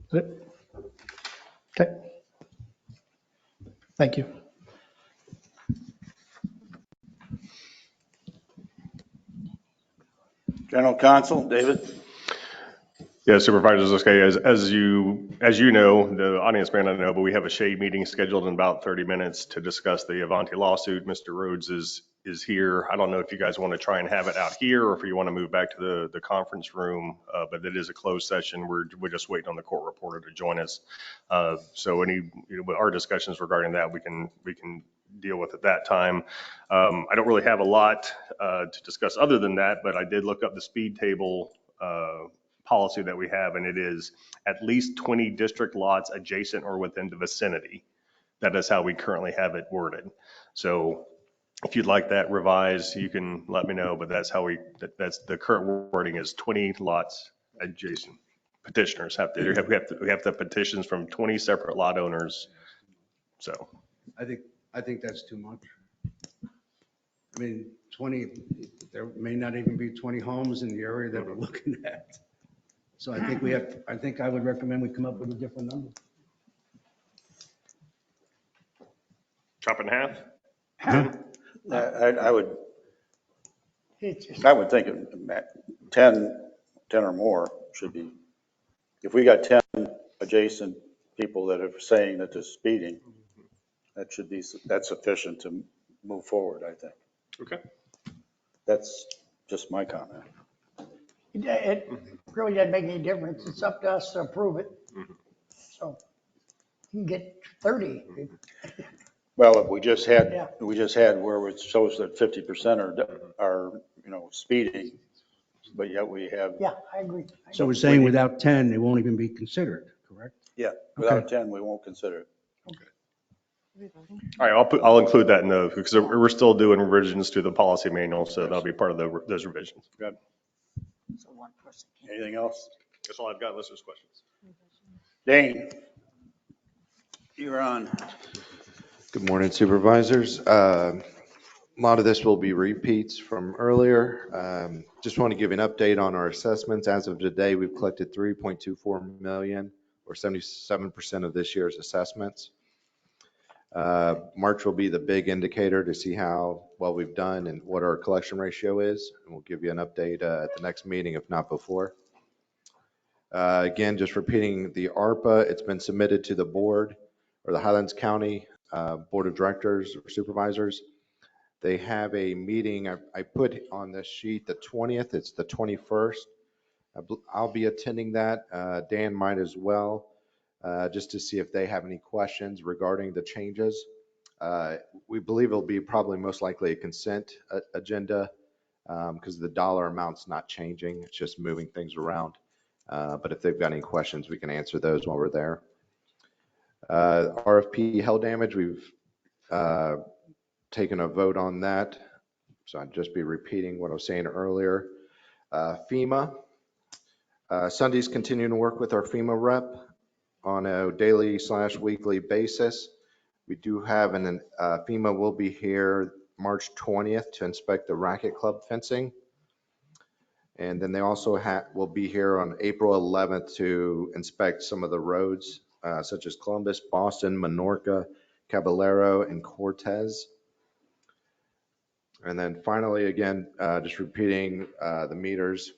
Is it? Okay. Thank you. General Counsel, David? Yeah, Supervisors, okay, as you know, the audience may not know, but we have a shade meeting scheduled in about 30 minutes to discuss the Avanti lawsuit. Mr. Rhodes is here. I don't know if you guys want to try and have it out here or if you want to move back to the conference room, but it is a closed session. We're just waiting on the court reporter to join us. So our discussions regarding that, we can deal with at that time. I don't really have a lot to discuss other than that, but I did look up the speed table policy that we have, and it is at least 20 district lots adjacent or within the vicinity. That is how we currently have it worded. So if you'd like that revised, you can let me know, but that's how that's the current wording is 20 lots adjacent. Petitioners we have to have petitions from 20 separate lot owners. So I think that's too much. I mean, 20, there may not even be 20 homes in the area that we're looking at. So I think I would recommend we come up with a different number. Chop in half? I would think 10 or more should be, if we got 10 adjacent people that are saying that they're speeding, that's sufficient to move forward, I think. Okay. That's just my comment. It really doesn't make any difference. It's up to us to approve it. So you can get 30. Well, if we just had where it shows that 50% are speeding, but yet we have. Yeah, I agree. So we're saying without 10, it won't even be considered, correct? Yeah, without 10, we won't consider it. All right, I'll include that in because we're still doing revisions to the policy manual, so that'll be part of those revisions. Good. So one person. Anything else? That's all I've got unless there's questions. Dane, you're on. Good morning, Supervisors. A lot of this will be repeats from earlier. Just want to give you an update on our assessments. As of today, we've collected 3.24 million, or 77% of this year's assessments. March will be the big indicator to see how well we've done and what our collection ratio is. And we'll give you an update at the next meeting, if not before. Again, just repeating the ARPA, it's been submitted to the board or the Highlands County Board of Directors or Supervisors. They have a meeting, I put on the sheet the 20th, it's the 21st. I'll be attending that. Dan might as well, just to see if they have any questions regarding the changes. We believe it'll be probably most likely a consent agenda because the dollar amount's not changing. It's just moving things around. But if they've got any questions, we can answer those while we're there. RFP hail damage, we've taken a vote on that. So I'd just be repeating what I was saying earlier. FEMA, Sunday's continuing to work with our FEMA rep on a daily/weekly basis. We do have FEMA will be here March 20th to inspect the racket club fencing. And then they also will be here on April 11th to inspect some of the roads, such as Columbus, Boston, Minorca, Caballero, and Cortez. And then finally, again, just repeating the meters.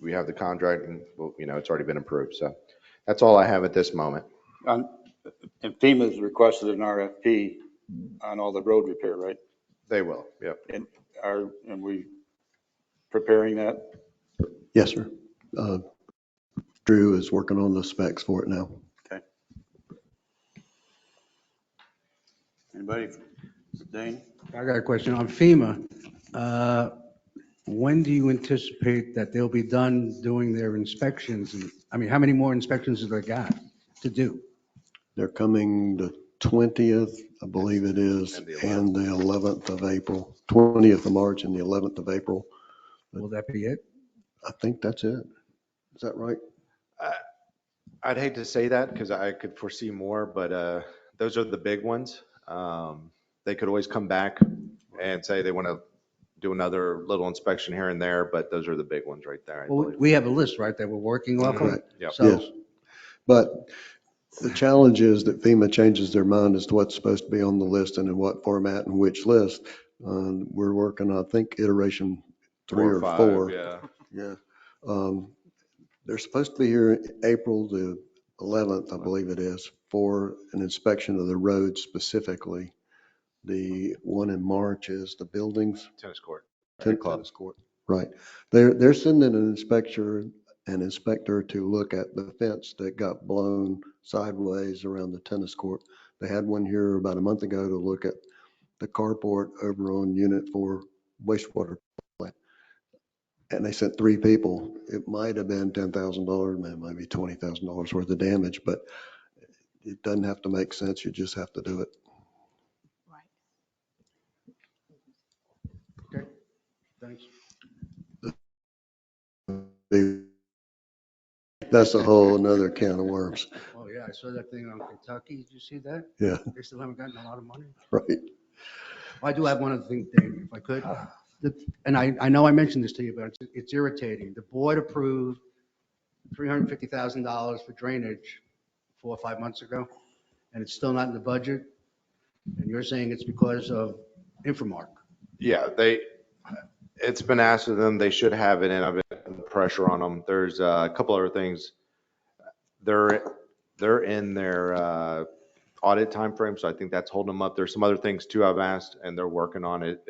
We have the contract and, well, it's already been approved. So that's all I have at this moment. And FEMA's requested an RFP on all the road repair, right? They will, yep. And we preparing that? Yes, sir. Drew is working on the specs for it now. Okay. Anybody? Dane? I got a question on FEMA. When do you anticipate that they'll be done doing their inspections? And I mean, how many more inspections have they got to do? They're coming the 20th, I believe it is, and the 11th of April, 20th of March and the 11th of April. Will that be it? I think that's it. Is that right? I'd hate to say that because I could foresee more, but those are the big ones. They could always come back and say they want to do another little inspection here and there, but those are the big ones right there. Well, we have a list, right, that we're working off of? Correct. Yep. So, Yes. But the challenge is that FEMA changes their mind as to what's supposed to be on the list and in what format and which list. We're working on, I think, iteration 3 or 4. Yeah. Yeah. They're supposed to be here April the 11th, I believe it is, for an inspection of the road specifically. The one in March is the buildings. Tennis court. Tennis court. Right. They're sending an inspector to look at the fence that got blown sideways around the tennis court. They had one here about a month ago to look at the carport over on Unit 4 wastewater plant. And they sent 3 people. It might have been $10,000, maybe $20,000 worth of damage, but it doesn't have to make sense. You just have to do it. okay, thanks. That's a whole nother can of worms. Oh, yeah, I saw that thing on Kentucky. Did you see that? Yeah. They still haven't gotten a lot of money. Right. I do have one other thing, Dave, if I could. And I know I mentioned this to you, but it's irritating. The board approved $350,000 for drainage 4 or 5 months ago, and it's still not in the budget. And you're saying it's because of Infomark. Yeah, it's been asked of them. They should have it in. I've been putting pressure on them. There's a couple other things. They're in their audit timeframe, so I think that's holding them up. There's some other things too I've asked, and they're working on it.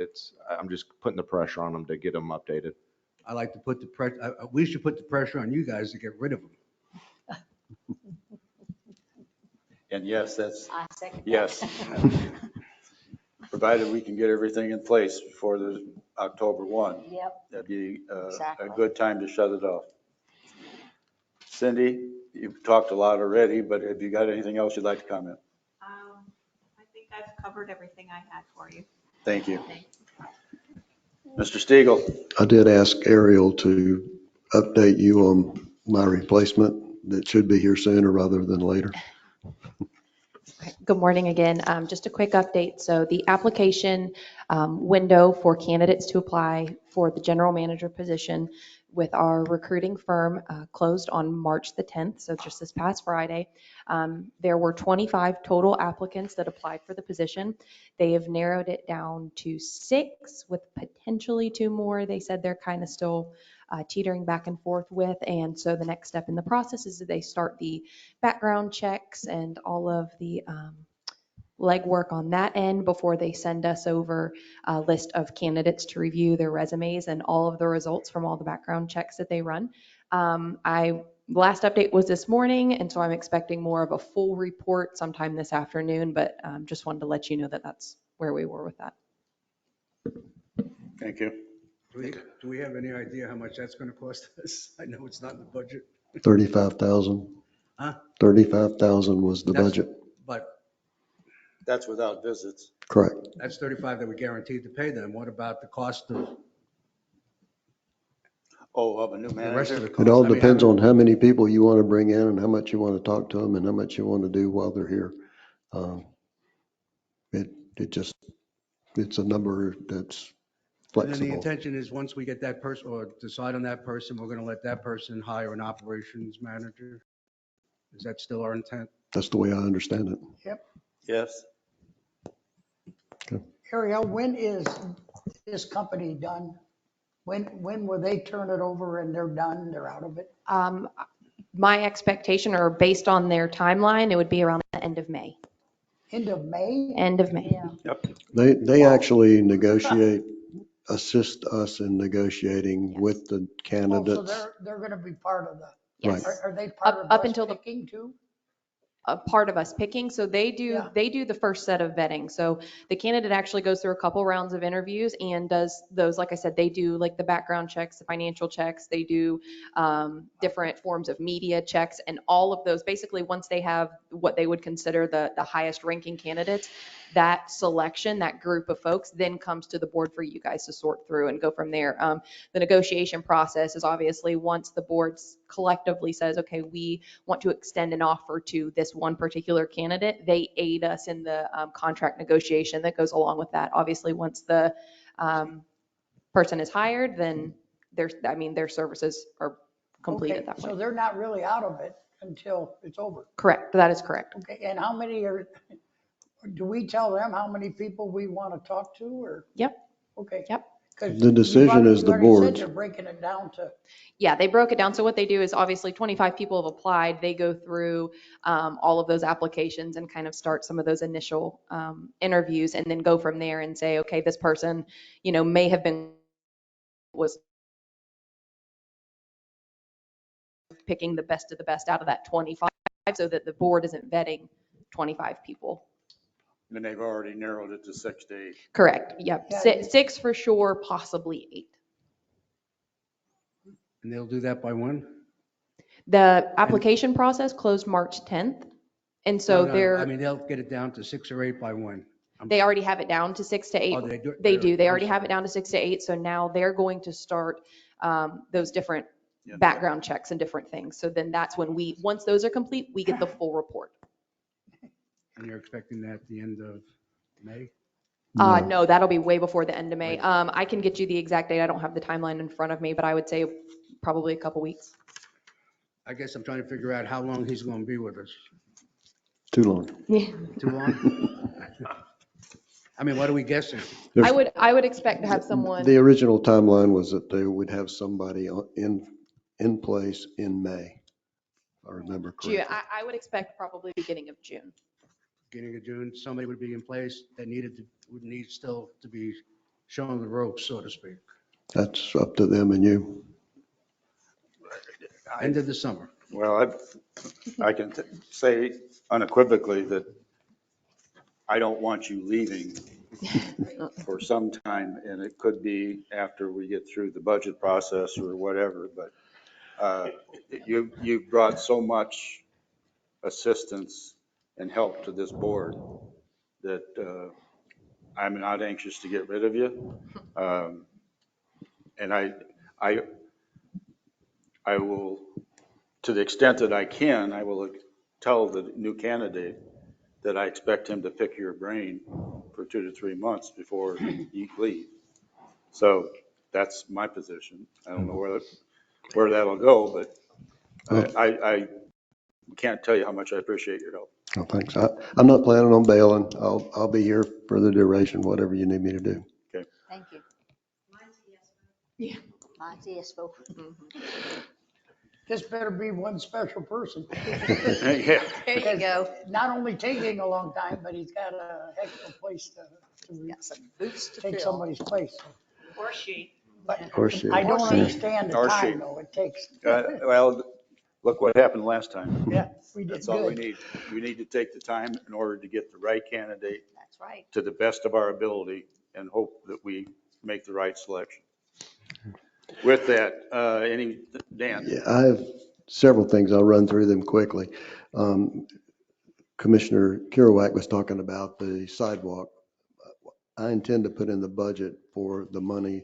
I'm just putting the pressure on them to get them updated. I like to put the pressure, we should put the pressure on you guys to get rid of them. And yes, that's, I second that. yes. Provided we can get everything in place before the October 1. Yep. That'd be Exactly. a good time to shut it off. Cindy, you've talked a lot already, but have you got anything else you'd like to comment? I think I've covered everything I had for you. Thank you. Thanks. Mr. Stiegel. I did ask Ariel to update you on my replacement that should be here sooner rather than later. Good morning again. Just a quick update. So the application window for candidates to apply for the general manager position with our recruiting firm closed on March the 10th, so just this past Friday. There were 25 total applicants that applied for the position. They have narrowed it down to 6 with potentially 2 more. They said they're kind of still teetering back and forth with. And so the next step in the process is that they start the background checks and all of the legwork on that end before they send us over a list of candidates to review their resumes and all of the results from all the background checks that they run. Last update was this morning, and so I'm expecting more of a full report sometime this afternoon, but just wanted to let you know that that's where we were with that. Thank you. Do we have any idea how much that's going to cost us? I know it's not in the budget. 35,000. Huh? 35,000 was the That's- budget. But That's without visits. Correct. that's 35 that we guaranteed to pay them. What about the cost of Oh, of a new the rest of manager? the cost? It all I mean, depends on how many people you want to bring in and how much you want to talk to them and how much you want to do while they're here. It's a number that's And then the flexible. intention is, once we get that person or decide on that person, we're going to let that person hire an operations manager? Is that still our intent? That's the way I understand it. Yep. Yes. Ariel, when is this company done? When will they turn it over and they're done, they're out of it? My expectation, or based on their timeline, it would be around the end of May. End of May? End of May. Yeah. They actually negotiate, assist us in negotiating with the Oh, candidates. so they're gonna be part of the, Yes. are they part of Up us until the picking too? a part of us picking. So they do the first set of vetting. So the candidate actually goes through a couple rounds of interviews and does those, like I said, they do like the background checks, the financial checks, they do different forms of media checks, and all of those. Basically, once they have what they would consider the highest ranking candidates, that selection, that group of folks then comes to the board for you guys to sort through and go from there. The negotiation process is obviously once the board collectively says, okay, we want to extend an offer to this one particular candidate, they aid us in the contract negotiation that goes along with that. Obviously, once the person is hired, then their services are complete Okay, at that so point. they're not really out of it until it's over. Correct, that is correct. Okay, and how many do we tell them how many people we want to talk to or? Yep. Okay. Yep. 'Cause The decision is you the already said board's. They're breaking it down to, Yeah, they broke it down. So what they do is obviously 25 people have applied. They go through all of those applications and kind of start some of those initial interviews, and then go from there and say, okay, this person, may have was picking the best of the best out of that 25, so that the board isn't vetting 25 people. And they've already narrowed it to 6 to 8. Correct. Yep. Yeah, Six for sure, possibly 8. And they'll do that by when? The application process closed March 10th. And so No, I mean, they'll get it down to 6 or 8 by when? they already have it down to 6 to 8. Oh, they do? They do. They I'm already have sorry. it down to 6 to 8. So now they're going to start those different background checks and different things. So then that's when once those are complete, we get the full report. And you're expecting that at the end of May? No, that'll be way before the end of May. I can get you the exact date. I don't have the timeline in front of me, but I would say probably a couple weeks. I guess I'm trying to figure out how long he's going to be with us. Too long. Yeah. Too long? I mean, what are we guessing? I would expect to have someone. The original timeline was that they would have somebody in place in May, if I remember correctly. June. I would expect probably beginning of June. Beginning of June, somebody would be in place that would need still to be shown the ropes, so to speak. That's up to them and you. End of the summer. Well, I can say unequivocally that I don't want you leaving for some time, and it could be after we get through the budget process or whatever, but you've brought so much assistance and help to this board that I'm not anxious to get rid of you. And I will, to the extent that I can, I will tell the new candidate that I expect him to pick your brain for 2 to 3 months before you leave. So that's my position. I don't know where that'll go, but I can't tell you how much I appreciate your help. Oh, thanks. I'm not planning on bailing. I'll be here for the duration, whatever you need me to do. Okay. Thank you. Yeah. Mine's a yes vote. This better be one special person. Yeah. There you go. Not only taking a long time, but he's got a heck of a place to Got some boots to take fill. somebody's place. Or she. But Or she. I don't Or she. understand the Or she. time though it takes. Well, look what happened last time. Yeah, we did That's all we good. need. We need to take the time in order to get the right candidate That's right. to the best of our ability and hope that we make the right selection. With that, Dan? Yeah, I have several things. I'll run through them quickly. Commissioner Kerouac was talking about the sidewalk. I intend to put in the budget for the money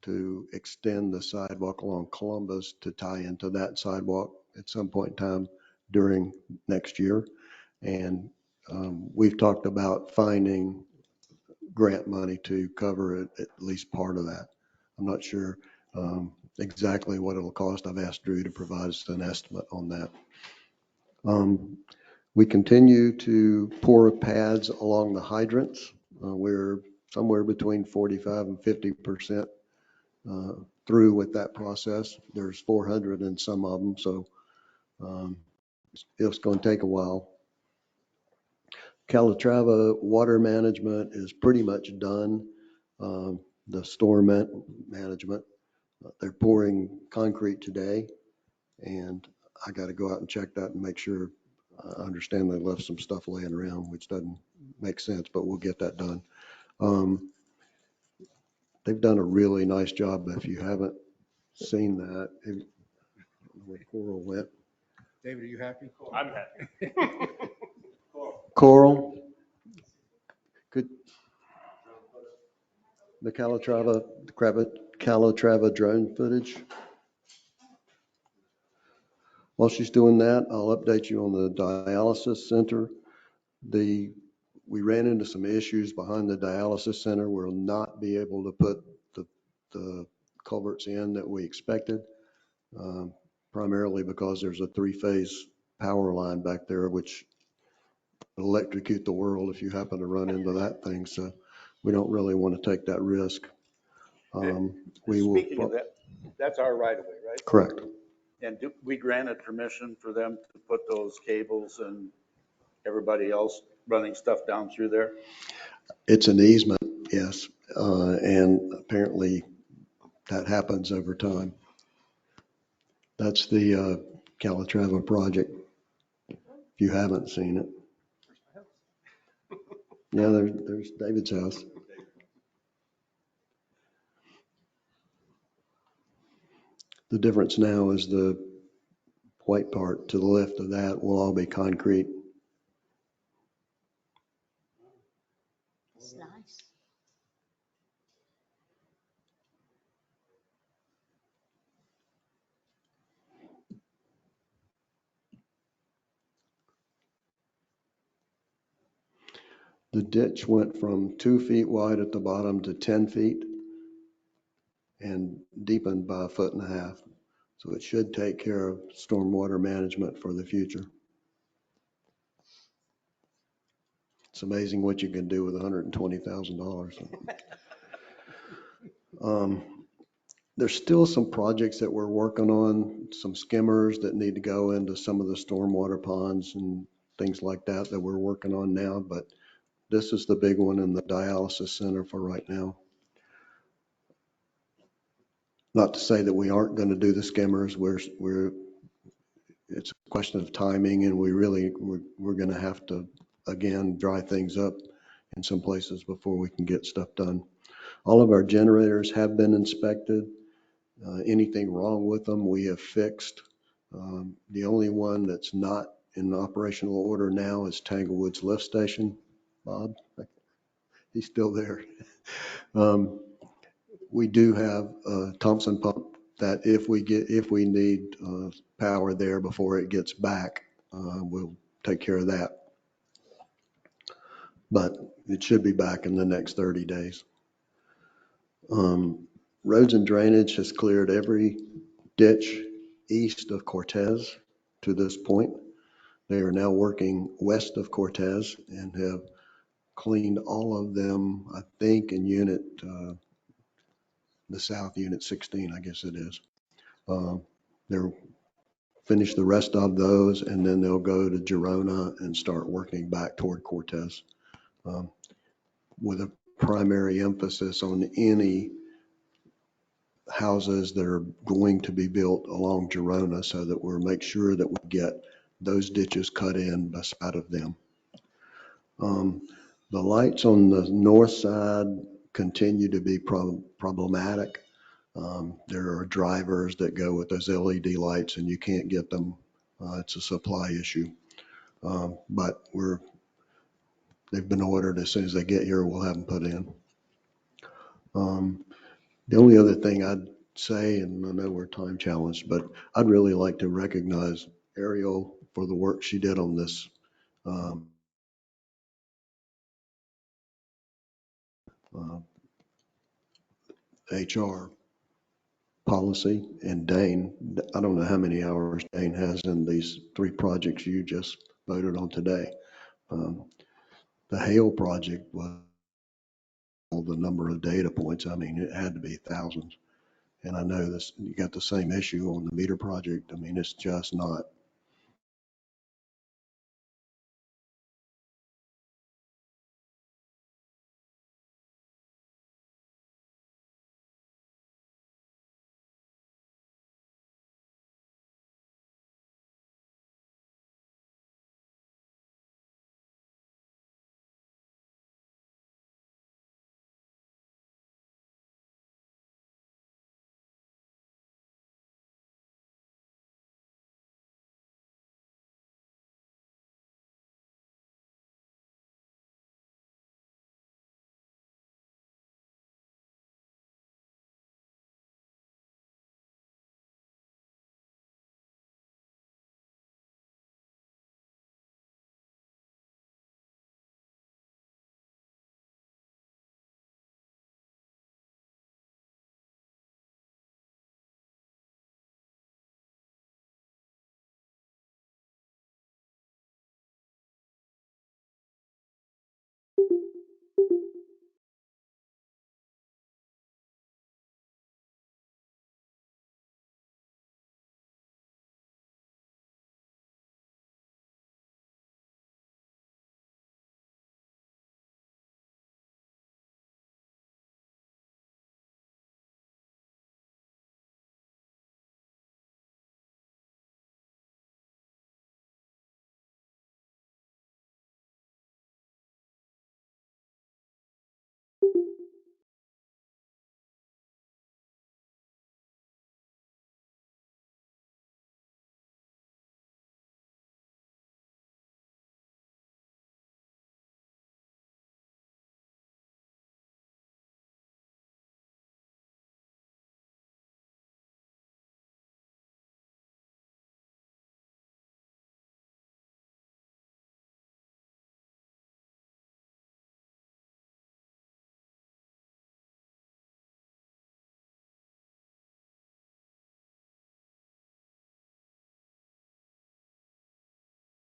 to extend the sidewalk along Columbus to tie into that sidewalk at some point in time during next year. And we've talked about finding grant money to cover at least part of that. I'm not sure exactly what it'll cost. I've asked Drew to provide us an estimate on that. We continue to pour pads along the hydrants. We're somewhere between 45 and 50% through with that process. There's 400 in some of them, so it's going to take a while. Calatrava water management is pretty much done. The storm management, they're pouring concrete today, and I got to go out and check that and make sure. I understand they left some stuff laying around, which doesn't make sense, but we'll get that done. They've done a really nice job. If you haven't seen that, where Coral went. David, are you happy? I'm happy. Coral, could the Calatrava drone footage. While she's doing that, I'll update you on the dialysis center. We ran into some issues behind the dialysis center. We'll not be able to put the culverts in that we expected, primarily because there's a 3-phase power line back there, which will electrocute the world if you happen to run into that thing. So we don't really want to take that risk. Speaking of that, that's our right of way, right? Correct. And we granted permission for them to put those cables and everybody else running stuff down through there? It's an easement, yes. And apparently that happens over time. That's the Calatrava project, if you haven't seen it. Yeah, there's David's house. The difference now is the white part to the left of that will all be concrete. It's nice. The ditch went from 2 feet wide at the bottom to 10 feet and deepened by 1.5 feet. So it should take care of stormwater management for the future. It's amazing what you can do with $120,000. There's still some projects that we're working on, some skimmers that need to go into some of the stormwater ponds and things like that we're working on now, but this is the big one in the dialysis center for right now. Not to say that we aren't going to do the skimmers. It's a question of timing, and we're going to have to, again, dry things up in some places before we can get stuff done. All of our generators have been inspected. Anything wrong with them, we have fixed. The only one that's not in operational order now is Tanglewood's lift station. Bob, he's still there. We do have a Thompson pump that if we need power there before it gets back, we'll take care of that. But it should be back in the next 30 days. Roads and Drainage has cleared every ditch east of Cortez to this point. They are now working west of Cortez and have cleaned all of them, I think, in the South Unit 16, I guess it is. They're finish the rest of those, and then they'll go to Girona and start working back toward Cortez, with a primary emphasis on any houses that are going to be built along Girona, so that we'll make sure that we get those ditches cut in beside of them. The lights on the north side continue to be problematic. There are drivers that go with those LED lights and you can't get them. It's a supply issue. But they've been ordered. As soon as they get here, we'll have them put in. The only other thing I'd say, and I know we're time challenged, but I'd really like to recognize Ariel for the work she did on this. HR policy, and Dane, I don't know how many hours Dane has in these 3 projects you just voted on today. The Hale project was the number of data points. I mean, it had to be thousands. And I know this, you got the same issue on the meter project. I mean, it's just not